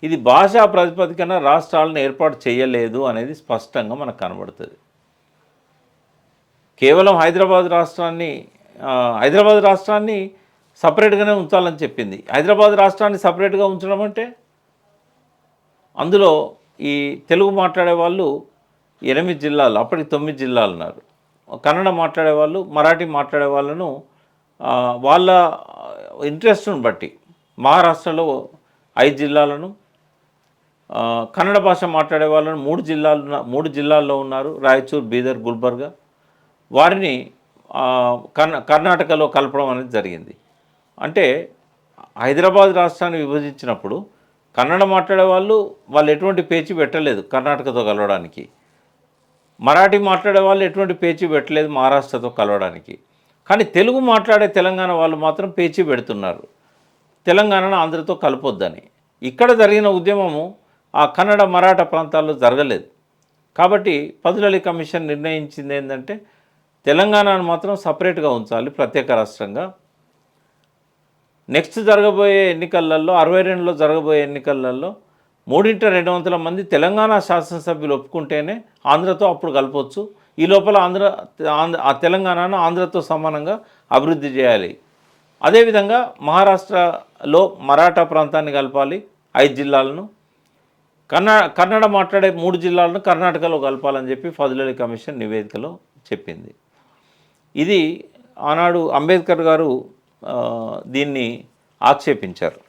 ఇది భాషా ప్రాతిపదికన రాష్ట్రాలను ఏర్పాటు చేయలేదు అనేది స్పష్టంగా మనకు కనబడుతుంది. కేవలం హైదరాబాద్ రాష్ట్రాన్ని సపరేట్గానే ఉంచాలని చెప్పింది. హైదరాబాద్ రాష్ట్రాన్ని సపరేట్గా ఉంచడం అంటే అందులో ఈ తెలుగు మాట్లాడే వాళ్ళు 8 జిల్లాలు, అప్పటికి 9 జిల్లాలు ఉన్నారు. కన్నడ మాట్లాడే వాళ్ళు, మరాఠీ మాట్లాడే వాళ్ళను వాళ్ళ ఇంట్రెస్ట్ను బట్టి మహారాష్ట్రలో 5 జిల్లాలను, కన్నడ భాష మాట్లాడే వాళ్ళను 3 జిల్లాల్లో ఉన్నారు, రాయచూర్, బీదర్, గుల్బర్గా. వారిని కర్ణాటకలో కలపడం అనేది జరిగింది. అంటే హైదరాబాద్ రాష్ట్రాన్ని విభజించినప్పుడు కన్నడ మాట్లాడే వాళ్ళు ఎటువంటి పేచీ పెట్టలేదు కర్ణాటకతో కలవడానికి, మరాఠీ మాట్లాడే వాళ్ళు ఎటువంటి పేచీ పెట్టలేదు మహారాష్ట్రతో కలవడానికి. కానీ తెలుగు మాట్లాడే తెలంగాణ వాళ్ళు మాత్రం పేచీ పెడుతున్నారు తెలంగాణను ఆంధ్రతో కలపొద్దని. ఇక్కడ జరిగిన ఉద్యమము ఆ కన్నడ, మరాఠా ప్రాంతాల్లో జరగలేదు. కాబట్టి ఫజల్ అలీ కమిషన్ నిర్ణయించింది ఏంటంటే తెలంగాణను మాత్రం సపరేట్గా ఉంచాలి ప్రత్యేక రాష్ట్రంగా. నెక్స్ట్ జరగబోయే ఎన్నికలలో 62లో జరగబోయే ఎన్నికలలో 3/2 మంది తెలంగాణ శాసనసభ్యులు ఒప్పుకుంటేనే ఆంధ్రతో అప్పుడు కలపవచ్చు. ఈ లోపల తెలంగాణను ఆంధ్రతో సమానంగా అభివృద్ధి చేయాలి అదేవిధంగా మహారాష్ట్రలో మరాఠా ప్రాంతాన్ని కలపాలి 5 జిల్లాలను, కన్నడ మాట్లాడే 3 జిల్లాలను కర్ణాటకలో కలపాలని చెప్పి ఫజల్ అలీ కమిషన్ నివేదికలో చెప్పింది. ఇది ఆనాడు అంబేద్కర్ గారు దీన్ని ఆక్షేపించారు.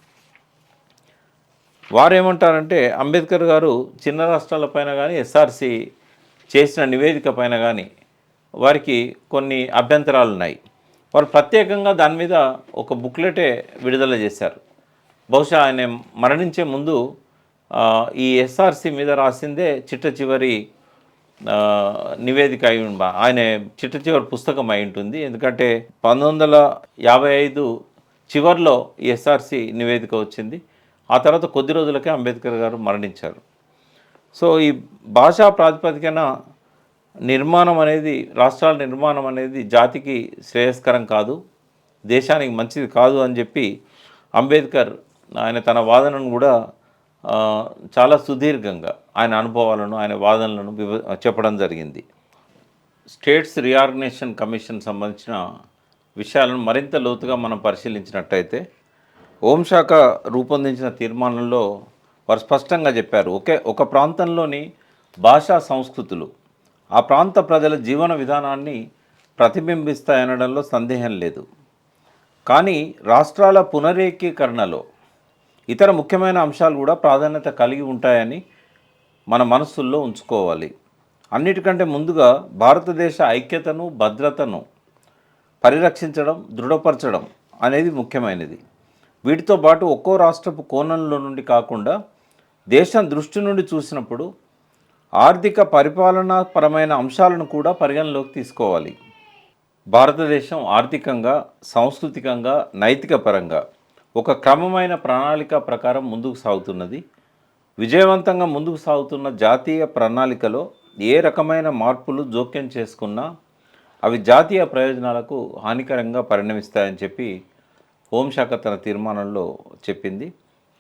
వారేమంటారంటే అంబేద్కర్ గారు చిన్న రాష్ట్రాలపైన కానీ ఎస్ఆర్సి చేసిన నివేదిక పైన కానీ వారికి కొన్ని అభ్యంతరాలు ఉన్నాయి. వారు ప్రత్యేకంగా దాని మీద ఒక బుక్లెటే విడుదల చేశారు. బహుశా ఆయన మరణించే ముందు ఈ ఎస్ఆర్సి మీద రాసిందే చిట్ట చివరి నివేదిక అయి ఆయన చిట్ట చివరి పుస్తకం అయి ఉంటుంది. ఎందుకంటే 1955 చివరిలో ఈ ఎస్ఆర్సి నివేదిక వచ్చింది. ఆ తర్వాత కొద్ది రోజులకే అంబేద్కర్ గారు మరణించారు. సో ఈ భాషా ప్రాతిపదికన నిర్మాణం అనేది, రాష్ట్రాల నిర్మాణం అనేది జాతికి శ్రేయస్కరం కాదు, దేశానికి మంచిది కాదు అని చెప్పి అంబేద్కర్ ఆయన తన వాదనను కూడా చాలా సుదీర్ఘంగా ఆయన అనుభవాలను, ఆయన వాదనలను చెప్పడం జరిగింది. స్టేట్స్ రీఆర్గనైజేషన్ కమిషన్ సంబంధించిన విషయాలను మరింత లోతుగా మనం పరిశీలించినట్టయితే హోంశాఖ రూపొందించిన తీర్మానంలో వారు స్పష్టంగా చెప్పారు, ఒక ప్రాంతంలోని భాషా సంస్కృతులు ఆ ప్రాంత ప్రజల జీవన విధానాన్ని ప్రతిబింబిస్తాయనడంలో సందేహం లేదు. కానీ రాష్ట్రాల పునరేకీకరణలో ఇతర ముఖ్యమైన అంశాలు కూడా ప్రాధాన్యత కలిగి ఉంటాయని మన మనస్సుల్లో ఉంచుకోవాలి. అన్నిటికంటే ముందుగా భారతదేశ ఐక్యతను, భద్రతను పరిరక్షించడం, దృఢపరచడం అనేది ముఖ్యమైనది. వీటితో పాటు ఒక్కో రాష్ట్రపు కోణంలో నుండి కాకుండా దేశం దృష్టి నుండి చూసినప్పుడు ఆర్థిక పరిపాలనాపరమైన అంశాలను కూడా పరిగణలోకి తీసుకోవాలి. భారతదేశం ఆర్థికంగా, సాంస్కృతికంగా, నైతిక పరంగా ఒక క్రమమైన ప్రణాళిక ప్రకారం ముందుకు సాగుతున్నది. విజయవంతంగా ముందుకు సాగుతున్న జాతీయ ప్రణాళికలో ఏ రకమైన మార్పులు జోక్యం చేసుకున్నా అవి జాతీయ ప్రయోజనాలకు హానికరంగా పరిణమిస్తాయని చెప్పి హోంశాఖ తన తీర్మానంలో చెప్పింది.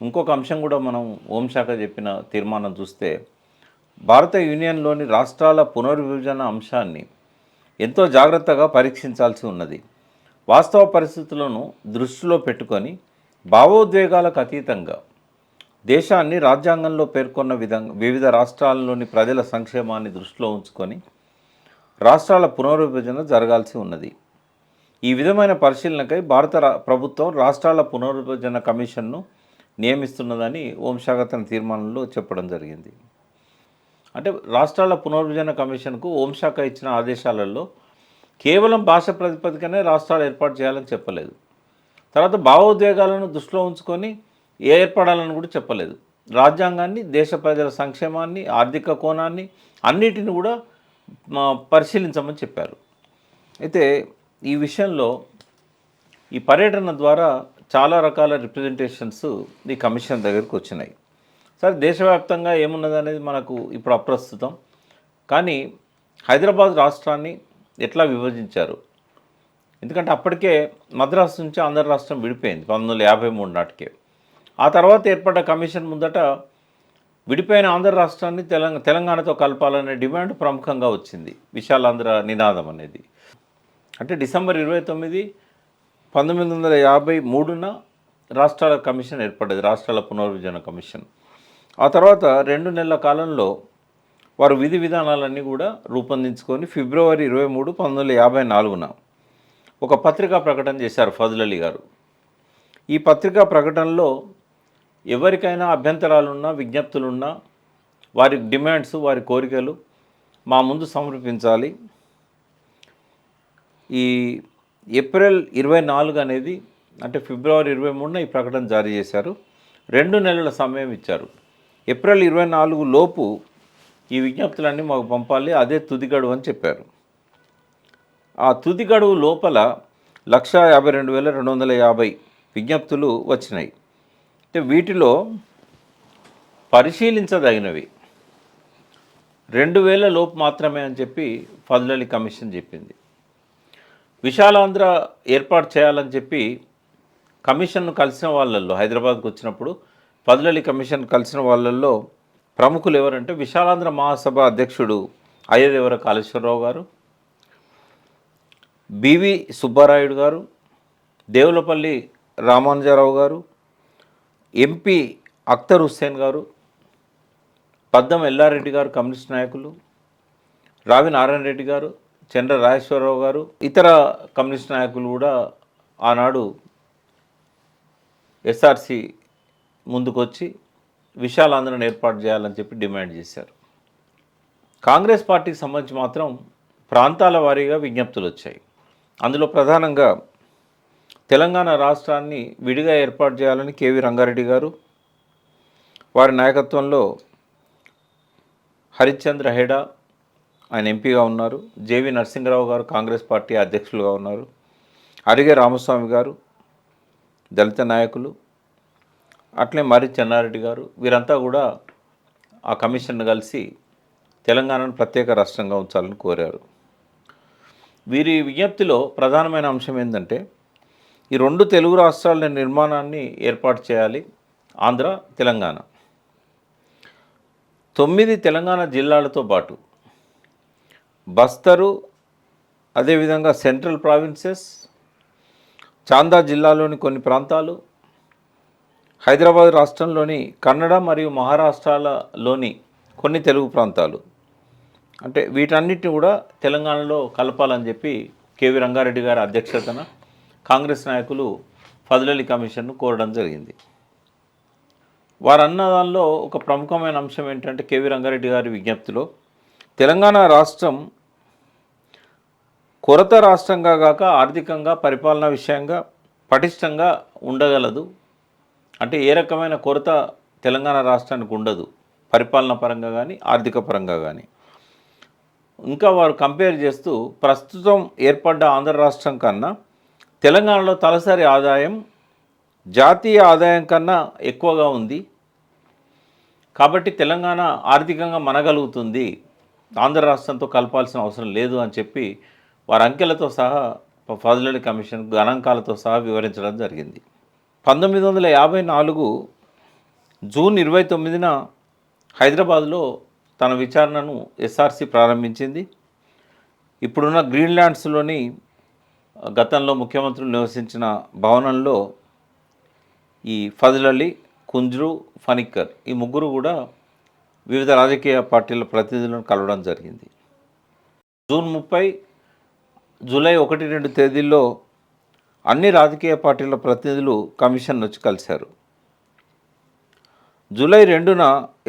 ఇంకొక అంశం కూడా మనం హోంశాఖ చెప్పిన తీర్మానం చూస్తే, భారత యూనియన్లోని రాష్ట్రాల పునర్విభజన అంశాన్ని ఎంతో జాగ్రత్తగా పరీక్షించాల్సి ఉన్నది. వాస్తవ పరిస్థితులను దృష్టిలో పెట్టుకొని భావోద్వేగాలకు అతీతంగా దేశాన్ని రాజ్యాంగంలో పేర్కొన్న విధంగా వివిధ రాష్ట్రాల్లోని ప్రజల సంక్షేమాన్ని దృష్టిలో ఉంచుకొని రాష్ట్రాల పునర్విభజన జరగాల్సి ఉన్నది. ఈ విధమైన పరిశీలనకై భారత ప్రభుత్వం రాష్ట్రాల పునర్విభజన కమిషన్ను నియమిస్తున్నదని హోంశాఖ తన తీర్మానంలో చెప్పడం జరిగింది. అంటే రాష్ట్రాల పునర్విభజన కమిషన్కు హోంశాఖ ఇచ్చిన ఆదేశాలలో కేవలం భాష ప్రాతిపదికనే రాష్ట్రాలు ఏర్పాటు చేయాలని చెప్పలేదు. తర్వాత భావోద్వేగాలను దృష్టిలో ఉంచుకొని ఏర్పడాలని కూడా చెప్పలేదు. రాజ్యాంగాన్ని, దేశ ప్రజల సంక్షేమాన్ని, ఆర్థిక కోణాన్ని అన్నిటిని కూడా పరిశీలించమని చెప్పారు. అయితే ఈ విషయంలో ఈ పర్యటన ద్వారా చాలా రకాల రిప్రజెంటేషన్స్ ఈ కమిషన్ దగ్గరికి వచ్చినాయి. సరే, దేశవ్యాప్తంగా ఏమున్నది అనేది మనకు ఇప్పుడు అప్రస్తుతం. కానీ హైదరాబాద్ రాష్ట్రాన్ని ఎట్లా విభజించారు, ఎందుకంటే అప్పటికే మద్రాసు నుంచి ఆంధ్ర రాష్ట్రం విడిపోయింది 1953 నాటికే. ఆ తర్వాత ఏర్పడ్డ కమిషన్ ముందట విడిపోయిన ఆంధ్ర రాష్ట్రాన్ని తెలంగాణతో కలపాలనే డిమాండ్ ప్రముఖంగా వచ్చింది. విశాలాంధ్ర నినాదం అనేది. అంటే డిసెంబర్ 29, 1953న రాష్ట్రాల కమిషన్ ఏర్పడ్డది, రాష్ట్రాల పునర్విభజన కమిషన్. ఆ తర్వాత 2 నెలల కాలంలో వారు విధి విధానాలన్నీ కూడా రూపొందించుకొని ఫిబ్రవరి 23, 1954న ఒక పత్రికా ప్రకటన చేశారు ఫజల్ అలీ గారు. ఈ పత్రికా ప్రకటనలో ఎవరికైనా అభ్యంతరాలున్నా, విజ్ఞప్తులున్నా, వారి డిమాండ్స్, వారి కోరికలు మా ముందు సమర్పించాలి. ఈ ఏప్రిల్ 24 అనేది, అంటే ఫిబ్రవరి 23న ఈ ప్రకటన జారీ చేశారు. 2 నెలల సమయం ఇచ్చారు. ఏప్రిల్ 24 లోపు ఈ విజ్ఞప్తులన్నీ మాకు పంపాలి, అదే తుది గడువు అని చెప్పారు. ఆ తుది గడువు లోపల 152,250 విజ్ఞప్తులు వచ్చినాయి. అంటే వీటిలో పరిశీలించదగినవి 2,000 లోపు మాత్రమే అని చెప్పి ఫజల్ అలీ కమిషన్ చెప్పింది. విశాలాంధ్ర ఏర్పాటు చేయాలని చెప్పి కమిషన్ను కలిసిన వాళ్ళల్లో, హైదరాబాద్కు వచ్చినప్పుడు ఫజల్ అలీ కమిషన్ కలిసిన వాళ్ళల్లో ప్రముఖులు ఎవరంటే విశాలాంధ్ర మహాసభ అధ్యక్షుడు అయ్యదేవర కాళేశ్వరరావు గారు, బివి సుబ్బారాయుడు గారు, దేవులపల్లి రామానుజారావు గారు, ఎంపీ అఖ్తర్ హుస్సేన్ గారు, పద్దం ఎల్లారెడ్డి గారు కమ్యూనిస్ట్ నాయకులు, రావి నారాయణ రెడ్డి గారు, చంద్ర రాజేశ్వరరావు గారు, ఇతర కమ్యూనిస్ట్ నాయకులు కూడా ఆనాడు ఎస్ఆర్సి ముందుకొచ్చి విశాల ఆంధ్రను ఏర్పాటు చేయాలని చెప్పి డిమాండ్ చేశారు. కాంగ్రెస్ పార్టీకి సంబంధించి మాత్రం ప్రాంతాల వారీగా విజ్ఞప్తులు వచ్చాయి. అందులో ప్రధానంగా తెలంగాణ రాష్ట్రాన్ని విడిగా ఏర్పాటు చేయాలని కేవీ రంగారెడ్డి గారు, వారి నాయకత్వంలో హరిశ్చంద్ర హెడా ఆయన ఎంపీగా ఉన్నారు, జేవి నరసింహరావు గారు కాంగ్రెస్ పార్టీ అధ్యక్షులుగా ఉన్నారు, అరిగే రామస్వామి గారు దళిత నాయకులు, అట్లే మరి చెన్నారెడ్డి గారు, వీరంతా కూడా ఆ కమిషన్ను కలిసి తెలంగాణను ప్రత్యేక రాష్ట్రంగా ఉంచాలని కోరారు. వీరి విజ్ఞప్తిలో ప్రధానమైన అంశం ఏంటంటే ఈ రెండు తెలుగు రాష్ట్రాల నిర్మాణాన్ని ఏర్పాటు చేయాలి, ఆంధ్ర తెలంగాణ. 9 తెలంగాణ జిల్లాలతో పాటు బస్తరు, అదేవిధంగా సెంట్రల్ ప్రావిన్సెస్, చాందా జిల్లాలోని కొన్ని ప్రాంతాలు, హైదరాబాద్ రాష్ట్రంలోని కన్నడ మరియు మహారాష్ట్రాలలోని కొన్ని తెలుగు ప్రాంతాలు, అంటే వీటన్నిటిని కూడా తెలంగాణలో కలపాలని చెప్పి కేవీ రంగారెడ్డి గారి అధ్యక్షతన కాంగ్రెస్ నాయకులు ఫజల్ అలీ కమిషన్ను కోరడం జరిగింది. వారు అన్న దానిలో ఒక ప్రముఖమైన అంశం ఏంటంటే కేవీ రంగారెడ్డి గారి విజ్ఞప్తిలో తెలంగాణ రాష్ట్రం కొరత రాష్ట్రంగా కాక ఆర్థికంగా పరిపాలనా విషయంగా పటిష్టంగా ఉండగలదు. అంటే ఏ రకమైన కొరత తెలంగాణ రాష్ట్రానికి ఉండదు, పరిపాలన పరంగా కానీ ఆర్థిక పరంగా కానీ. ఇంకా వారు కంపేర్ చేస్తూ ప్రస్తుతం ఏర్పడ్డ ఆంధ్ర రాష్ట్రం కన్నా తెలంగాణలో తలసరి ఆదాయం జాతీయ ఆదాయం కన్నా ఎక్కువగా ఉంది, కాబట్టి తెలంగాణ ఆర్థికంగా మనగలుగుతుంది, ఆంధ్ర రాష్ట్రంతో కలపాల్సిన అవసరం లేదు అని చెప్పి వారి అంకెలతో సహా ఫజల్ అలీ కమిషన్ గణాంకాలతో సహా వివరించడం జరిగింది. 1954 జూన్ 29న హైదరాబాద్లో తన విచారణను ఎస్ఆర్సి ప్రారంభించింది. ఇప్పుడున్న గ్రీన్లాండ్స్లోని గతంలో ముఖ్యమంత్రులు నివసించిన భవనంలో ఈ ఫజల్ అలీ, కుంజ్రు, ఫనిక్కర్ ఈ ముగ్గురు కూడా వివిధ రాజకీయ పార్టీల ప్రతినిధులను కలవడం జరిగింది. జూన్ 30, జూలై 1-2 తేదీల్లో అన్ని రాజకీయ పార్టీల ప్రతినిధులు కమిషన్ వచ్చి కలిశారు. జూలై 2న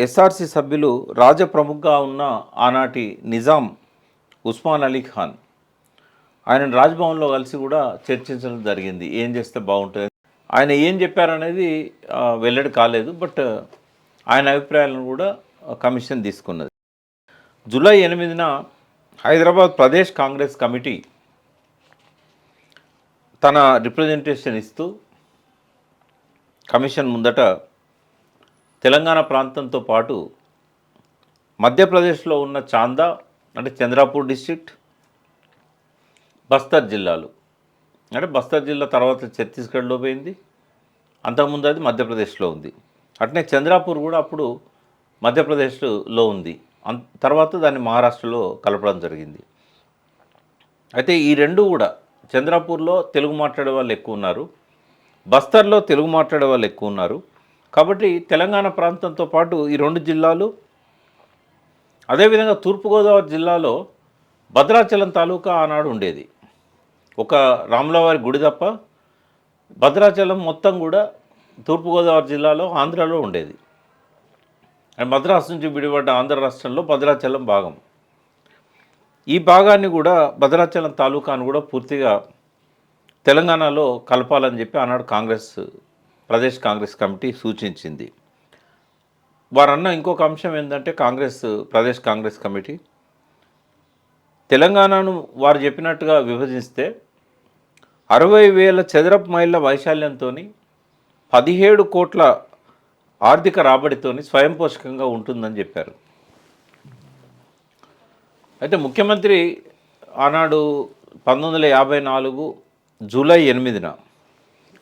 ఎస్ఆర్సి సభ్యులు రాజప్రముఖగా ఉన్న ఆనాటి నిజాం ఉస్మాన్ అలీ ఖాన్ ఆయన రాజ్భవన్లో కలిసి కూడా చర్చించడం జరిగింది, ఏం చేస్తే బాగుంటుంది. ఆయన ఏం చెప్పారనేది వెల్లడి కాలేదు, బట్ ఆయన అభిప్రాయాలను కూడా కమిషన్ తీసుకున్నది. జూలై 8న హైదరాబాద్ ప్రదేశ్ కాంగ్రెస్ కమిటీ తన రిప్రజెంటేషన్ ఇస్తూ కమిషన్ ముందట తెలంగాణ ప్రాంతంతో పాటు మధ్యప్రదేశ్లో ఉన్న చాందా అంటే చంద్రాపూర్ డిస్ట్రిక్ట్, బస్తర్ జిల్లాలు అంటే బస్తర్ జిల్లా తర్వాత ఛత్తీస్గఢ్లో పోయింది, అంతకుముందు అది మధ్యప్రదేశ్లో ఉంది. అట్నే చంద్రాపూర్ కూడా అప్పుడు మధ్యప్రదేశ్లో ఉంది, తర్వాత దాన్ని మహారాష్ట్రలో కలపడం జరిగింది. అయితే ఈ రెండు కూడా చంద్రాపూర్లో తెలుగు మాట్లాడే వాళ్ళు ఎక్కువ ఉన్నారు, బస్తర్లో తెలుగు మాట్లాడే వాళ్ళు ఎక్కువ ఉన్నారు. కాబట్టి తెలంగాణ ప్రాంతంతో పాటు ఈ రెండు జిల్లాలు, అదేవిధంగా తూర్పుగోదావరి జిల్లాలో భద్రాచలం తాలూకా ఆనాడు ఉండేది, ఒక రాములవారి గుడి తప్ప భద్రాచలం మొత్తం కూడా తూర్పుగోదావరి జిల్లాలో ఆంధ్రాలో ఉండేది. మద్రాసు నుంచి విడిపడ్డ ఆంధ్ర రాష్ట్రంలో భద్రాచలం భాగం. ఈ భాగాన్ని కూడా భద్రాచలం తాలూకాను కూడా పూర్తిగా తెలంగాణలో కలపాలని చెప్పి ఆనాడు ప్రదేశ్ కాంగ్రెస్ కమిటీ సూచించింది. వారన్న ఇంకొక అంశం ఏంటంటే ప్రదేశ్ కాంగ్రెస్ కమిటీ తెలంగాణను వారు చెప్పినట్టుగా విభజిస్తే 60,000 చదరపు మైళ్ళ వైశాల్యంతో 17 కోట్ల ఆర్థిక రాబడితోని స్వయం పోషకంగా ఉంటుందని చెప్పారు. అయితే ముఖ్యమంత్రి ఆనాడు 1954 జూలై 8న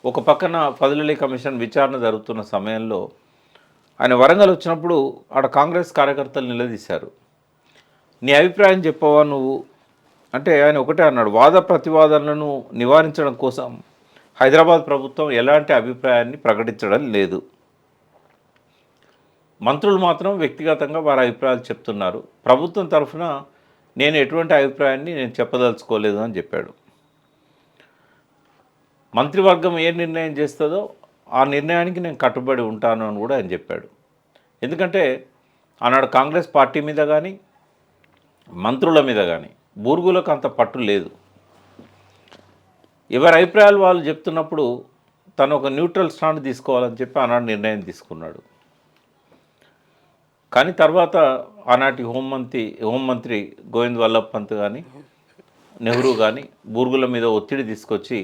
ఒక పక్కన ఫజల్ అలీ కమిషన్ విచారణ జరుగుతున్న సమయంలో ఆయన వరంగల్ వచ్చినప్పుడు ఆడ కాంగ్రెస్ కార్యకర్తలు నిలదీశారు, నీ అభిప్రాయం చెప్పవా నువ్వు అంటే ఆయన ఒకటే అన్నాడు, వాద ప్రతివాదనలను నివారించడం కోసం హైదరాబాద్ ప్రభుత్వం ఎలాంటి అభిప్రాయాన్ని ప్రకటించడం లేదు. మంత్రులు మాత్రం వ్యక్తిగతంగా వారి అభిప్రాయాలు చెప్తున్నారు. ప్రభుత్వం తరఫున నేను ఎటువంటి అభిప్రాయాన్ని నేను చెప్పదలుచుకోలేదు అని చెప్పాడు. మంత్రివర్గం ఏ నిర్ణయం చేస్తుందో ఆ నిర్ణయానికి నేను కట్టుబడి ఉంటాను అని కూడా ఆయన చెప్పాడు. ఎందుకంటే ఆనాడు కాంగ్రెస్ పార్టీ మీద కానీ మంత్రుల మీద కానీ బూర్గులకు అంత పట్టు లేదు. ఎవరి అభిప్రాయాలు వాళ్ళు చెప్తున్నప్పుడు తను ఒక న్యూట్రల్ స్టాండ్ తీసుకోవాలని చెప్పి ఆనాడు నిర్ణయం తీసుకున్నాడు. కానీ తర్వాత ఆనాటి హోంమంత్రి గోవింద్ వల్లభ్ పంత్ కానీ నెహ్రూ కానీ బూర్గుల మీద ఒత్తిడి తీసుకొచ్చి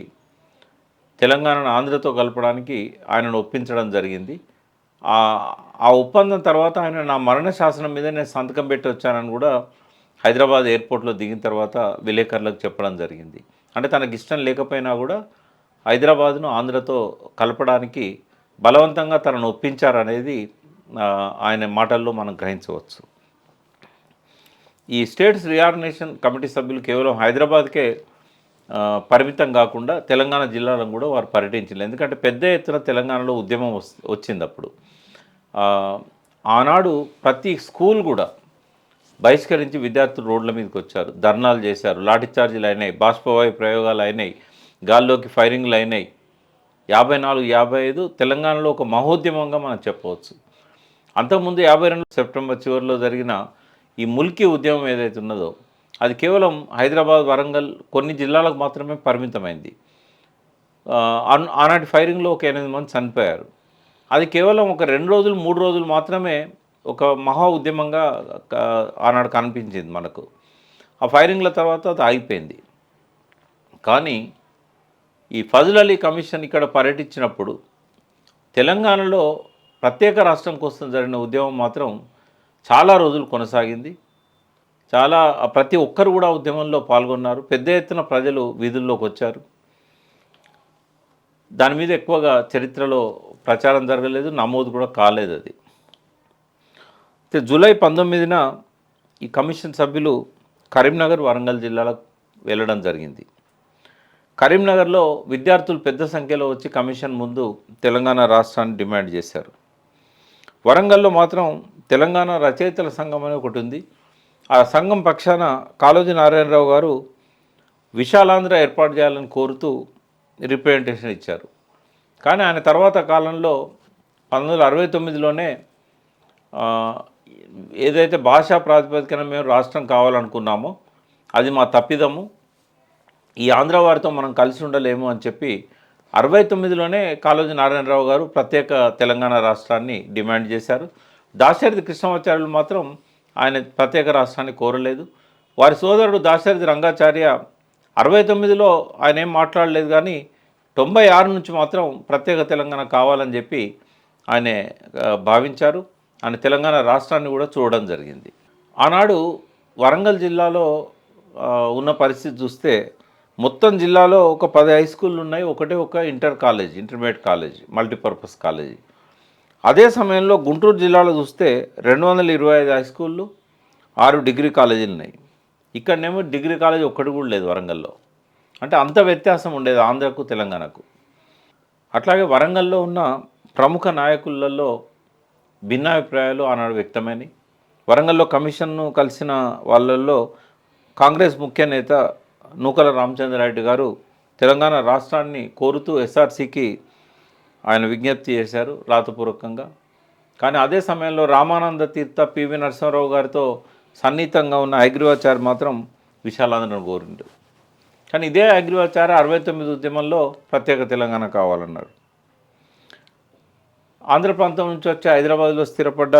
తెలంగాణను ఆంధ్రతో కలపడానికి ఆయనను ఒప్పించడం జరిగింది. ఆ ఒప్పందం తర్వాత ఆయన నా మరణ శాసనం మీద నేను సంతకం పెట్టి వచ్చానని కూడా హైదరాబాద్ ఎయిర్పోర్ట్లో దిగిన తర్వాత విలేకరులకు చెప్పడం జరిగింది. అంటే తనకి ఇష్టం లేకపోయినా కూడా హైదరాబాద్ను ఆంధ్రతో కలపడానికి బలవంతంగా తనను ఒప్పించారనేది ఆయన మాటల్లో మనం గ్రహించవచ్చు. ఈ స్టేట్స్ రీఆర్గనైజేషన్ కమిటీ సభ్యులు కేవలం హైదరాబాద్కే పరిమితం కాకుండా తెలంగాణ జిల్లాలను కూడా వారు పర్యటించారు. ఎందుకంటే పెద్ద ఎత్తున తెలంగాణలో ఉద్యమం వచ్చింది. అప్పుడు ఆనాడు ప్రతి స్కూల్ కూడా బహిష్కరించి విద్యార్థులు రోడ్ల మీదకి వచ్చారు, ధర్నాలు చేశారు, లాఠీచార్జీలు అయినాయి, బాష్పవాయు ప్రయోగాలు అయినాయి, గాల్లోకి ఫైరింగ్లు అయినాయి. 54, 55 తెలంగాణలో ఒక మహోద్యమంగా మనం చెప్పవచ్చు. అంతకుముందు 52 సెప్టెంబర్ చివరిలో జరిగిన ఈ ముల్కీ ఉద్యమం ఏదైతే ఉన్నదో అది కేవలం హైదరాబాద్, వరంగల్ కొన్ని జిల్లాలకు మాత్రమే పరిమితమైంది. ఆనాటి ఫైరింగ్లో ఒక 8 మంది చనిపోయారు. అది కేవలం ఒక 2 రోజులు 3 రోజులు మాత్రమే ఒక మహా ఉద్యమంగా ఆనాడు కనిపించింది మనకు. ఆ ఫైరింగ్ల తర్వాత అది ఆగిపోయింది. కానీ ఈ ఫజల్ అలీ కమిషన్ ఇక్కడ పర్యటించినప్పుడు తెలంగాణలో ప్రత్యేక రాష్ట్రం కోసం జరిగిన ఉద్యమం మాత్రం చాలా రోజులు కొనసాగింది. ప్రతి ఒక్కరు కూడా ఉద్యమంలో పాల్గొన్నారు. పెద్ద ఎత్తున ప్రజలు వీధుల్లోకి వచ్చారు. దాని మీద ఎక్కువగా చరిత్రలో ప్రచారం జరగలేదు, నమోదు కూడా కాలేదు. అది జూలై 19న ఈ కమిషన్ సభ్యులు కరీంనగర్, వరంగల్ జిల్లాలకు వెళ్ళడం జరిగింది. కరీంనగర్లో విద్యార్థులు పెద్ద సంఖ్యలో వచ్చి కమిషన్ ముందు తెలంగాణ రాష్ట్రాన్ని డిమాండ్ చేశారు. వరంగల్లో మాత్రం తెలంగాణ రచయితల సంఘం అని ఒకటి ఉంది. ఆ సంఘం పక్షాన కాళోజీ నారాయణరావు గారు విశాలాంధ్ర ఏర్పాటు చేయాలని కోరుతూ రిప్రజెంటేషన్ ఇచ్చారు. కానీ ఆయన తర్వాత కాలంలో 1969లోనే ఏదైతే భాషా ప్రాతిపదికన మేము రాష్ట్రం కావాలనుకున్నామో అది మా తప్పిదము, ఈ ఆంధ్ర వారితో మనం కలిసి ఉండలేము అని చెప్పి 69లోనే కాళోజీ నారాయణరావు గారు ప్రత్యేక తెలంగాణ రాష్ట్రాన్ని డిమాండ్ చేశారు. దాశరథి కృష్ణమాచార్యులు మాత్రం ఆయన ప్రత్యేక రాష్ట్రాన్ని కోరలేదు. వారి సోదరుడు దాశరథి రంగాచార్య 69లో ఆయన ఏం మాట్లాడలేదు, కానీ 96 నుంచి మాత్రం ప్రత్యేక తెలంగాణ కావాలని చెప్పి ఆయన భావించారు. ఆయన తెలంగాణ రాష్ట్రాన్ని కూడా చూడడం జరిగింది. ఆనాడు వరంగల్ జిల్లాలో ఉన్న పరిస్థితి చూస్తే మొత్తం జిల్లాలో ఒక 10 హై స్కూళ్ళు ఉన్నాయి, ఒక ఇంటర్మీడియట్ కాలేజ్, మల్టీపర్పస్ కాలేజీ. అదే సమయంలో గుంటూరు జిల్లాలో చూస్తే 225 హై స్కూళ్ళు, 6 డిగ్రీ కాలేజీలు ఉన్నాయి. ఇక్కడనేమో డిగ్రీ కాలేజీ ఒక్కటి కూడా లేదు వరంగల్లో. అంటే అంత వ్యత్యాసం ఉండేది ఆంధ్రకు తెలంగాణకు. అట్లాగే వరంగల్లో ఉన్న ప్రముఖ నాయకులలో భిన్నాభిప్రాయాలు ఆనాడు వ్యక్తమైనవి. వరంగల్లో కమిషన్ను కలిసిన వాళ్ళల్లో కాంగ్రెస్ ముఖ్య నేత నూకల రామచంద్రారెడ్డి గారు తెలంగాణ రాష్ట్రాన్ని కోరుతూ ఎస్ఆర్సీకి ఆయన విజ్ఞప్తి చేశారు రాతపూర్వకంగా. కానీ అదే సమయంలో రామానంద తీర్థ, పివి నరసింహారావు గారితో సన్నిహితంగా ఉన్న అగ్రివాచారి మాత్రం విశాలాంధ్రను కోరిండు. కానీ ఇదే అగ్రివాచారి 69 ఉద్యమంలో ప్రత్యేక తెలంగాణ కావాలన్నాడు. ఆంధ్ర ప్రాంతం నుంచి వచ్చి హైదరాబాద్లో స్థిరపడ్డ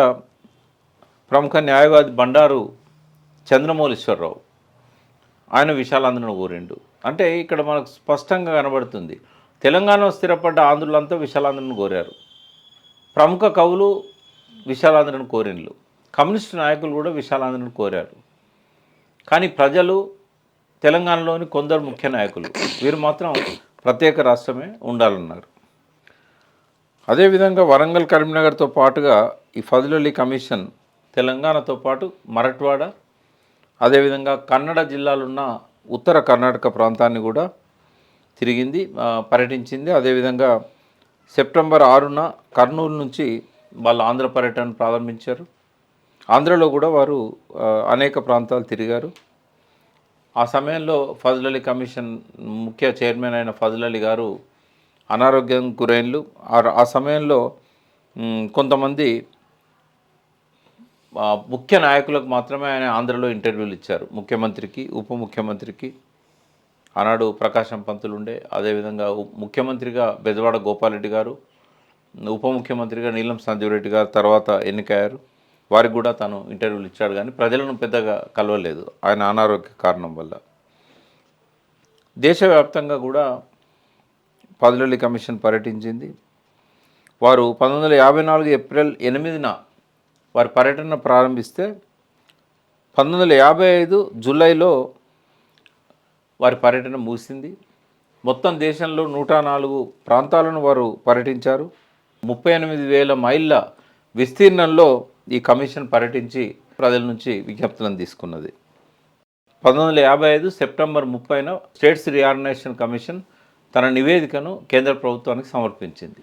ప్రముఖ న్యాయవాది బండారు చంద్రమౌళీశ్వరరావు ఆయన విశాలాంధ్రను కోరిండు. అంటే ఇక్కడ మనకు స్పష్టంగా కనబడుతుంది, తెలంగాణలో స్థిరపడ్డ ఆంధ్రులంతా విశాలాంధ్రను కోరారు. ప్రముఖ కవులు విశాలాంధ్రను కోరిండ్లు, కమ్యూనిస్టు నాయకులు కూడా విశాలాంధ్రను కోరారు. కానీ ప్రజలు, తెలంగాణలోని కొందరు ముఖ్య నాయకులు వీరు మాత్రం ప్రత్యేక రాష్ట్రమే ఉండాలన్నారు. అదేవిధంగా వరంగల్, కరీంనగర్తో పాటుగా ఈ ఫజల్ అలీ కమిషన్ తెలంగాణతో పాటు మరఠ్వాడ, అదేవిధంగా కన్నడ జిల్లాలున్న ఉత్తర కర్ణాటక ప్రాంతాన్ని కూడా తిరిగింది, పర్యటించింది. అదేవిధంగా సెప్టెంబర్ 6న కర్నూలు నుంచి వాళ్ళ ఆంధ్ర పర్యటన ప్రారంభించారు. ఆంధ్రలో కూడా వారు అనేక ప్రాంతాలు తిరిగారు. ఆ సమయంలో ఫజల్ అలీ కమిషన్ ముఖ్య చైర్మన్ అయిన ఫజల్ అలీ గారు అనారోగ్యం గురైనలు. ఆ సమయంలో కొంతమంది ముఖ్య నాయకులకు మాత్రమే ఆయన ఆంధ్రలో ఇంటర్వ్యూలు ఇచ్చారు. ముఖ్యమంత్రికి, ఉప ముఖ్యమంత్రికి, ఆనాడు ప్రకాశం పంతులు ఉండే, అదేవిధంగా ముఖ్యమంత్రిగా బెజవాడ గోపాలరెడ్డి గారు, ఉప ముఖ్యమంత్రిగా నీలం సంజీవరెడ్డి గారు తర్వాత ఎన్నికయ్యారు. వారికి కూడా తను ఇంటర్వ్యూలు ఇచ్చాడు, కానీ ప్రజలను పెద్దగా కలవలేదు ఆయన అనారోగ్య కారణం వల్ల. దేశవ్యాప్తంగా కూడా ఫజల్ అలీ కమిషన్ పర్యటించింది. వారు 1954 ఏప్రిల్ 8న వారి పర్యటన ప్రారంభిస్తే 1955 జూలైలో వారి పర్యటన ముగిసింది. మొత్తం దేశంలో 104 ప్రాంతాలను వారు పర్యటించారు. 38,000 మైళ్ళ విస్తీర్ణంలో ఈ కమిషన్ పర్యటించి ప్రజల నుంచి విజ్ఞప్తులను తీసుకున్నది. 1955 సెప్టెంబర్ 30న స్టేట్స్ రీఆర్గనైజేషన్ కమిషన్ తన నివేదికను కేంద్ర ప్రభుత్వానికి సమర్పించింది.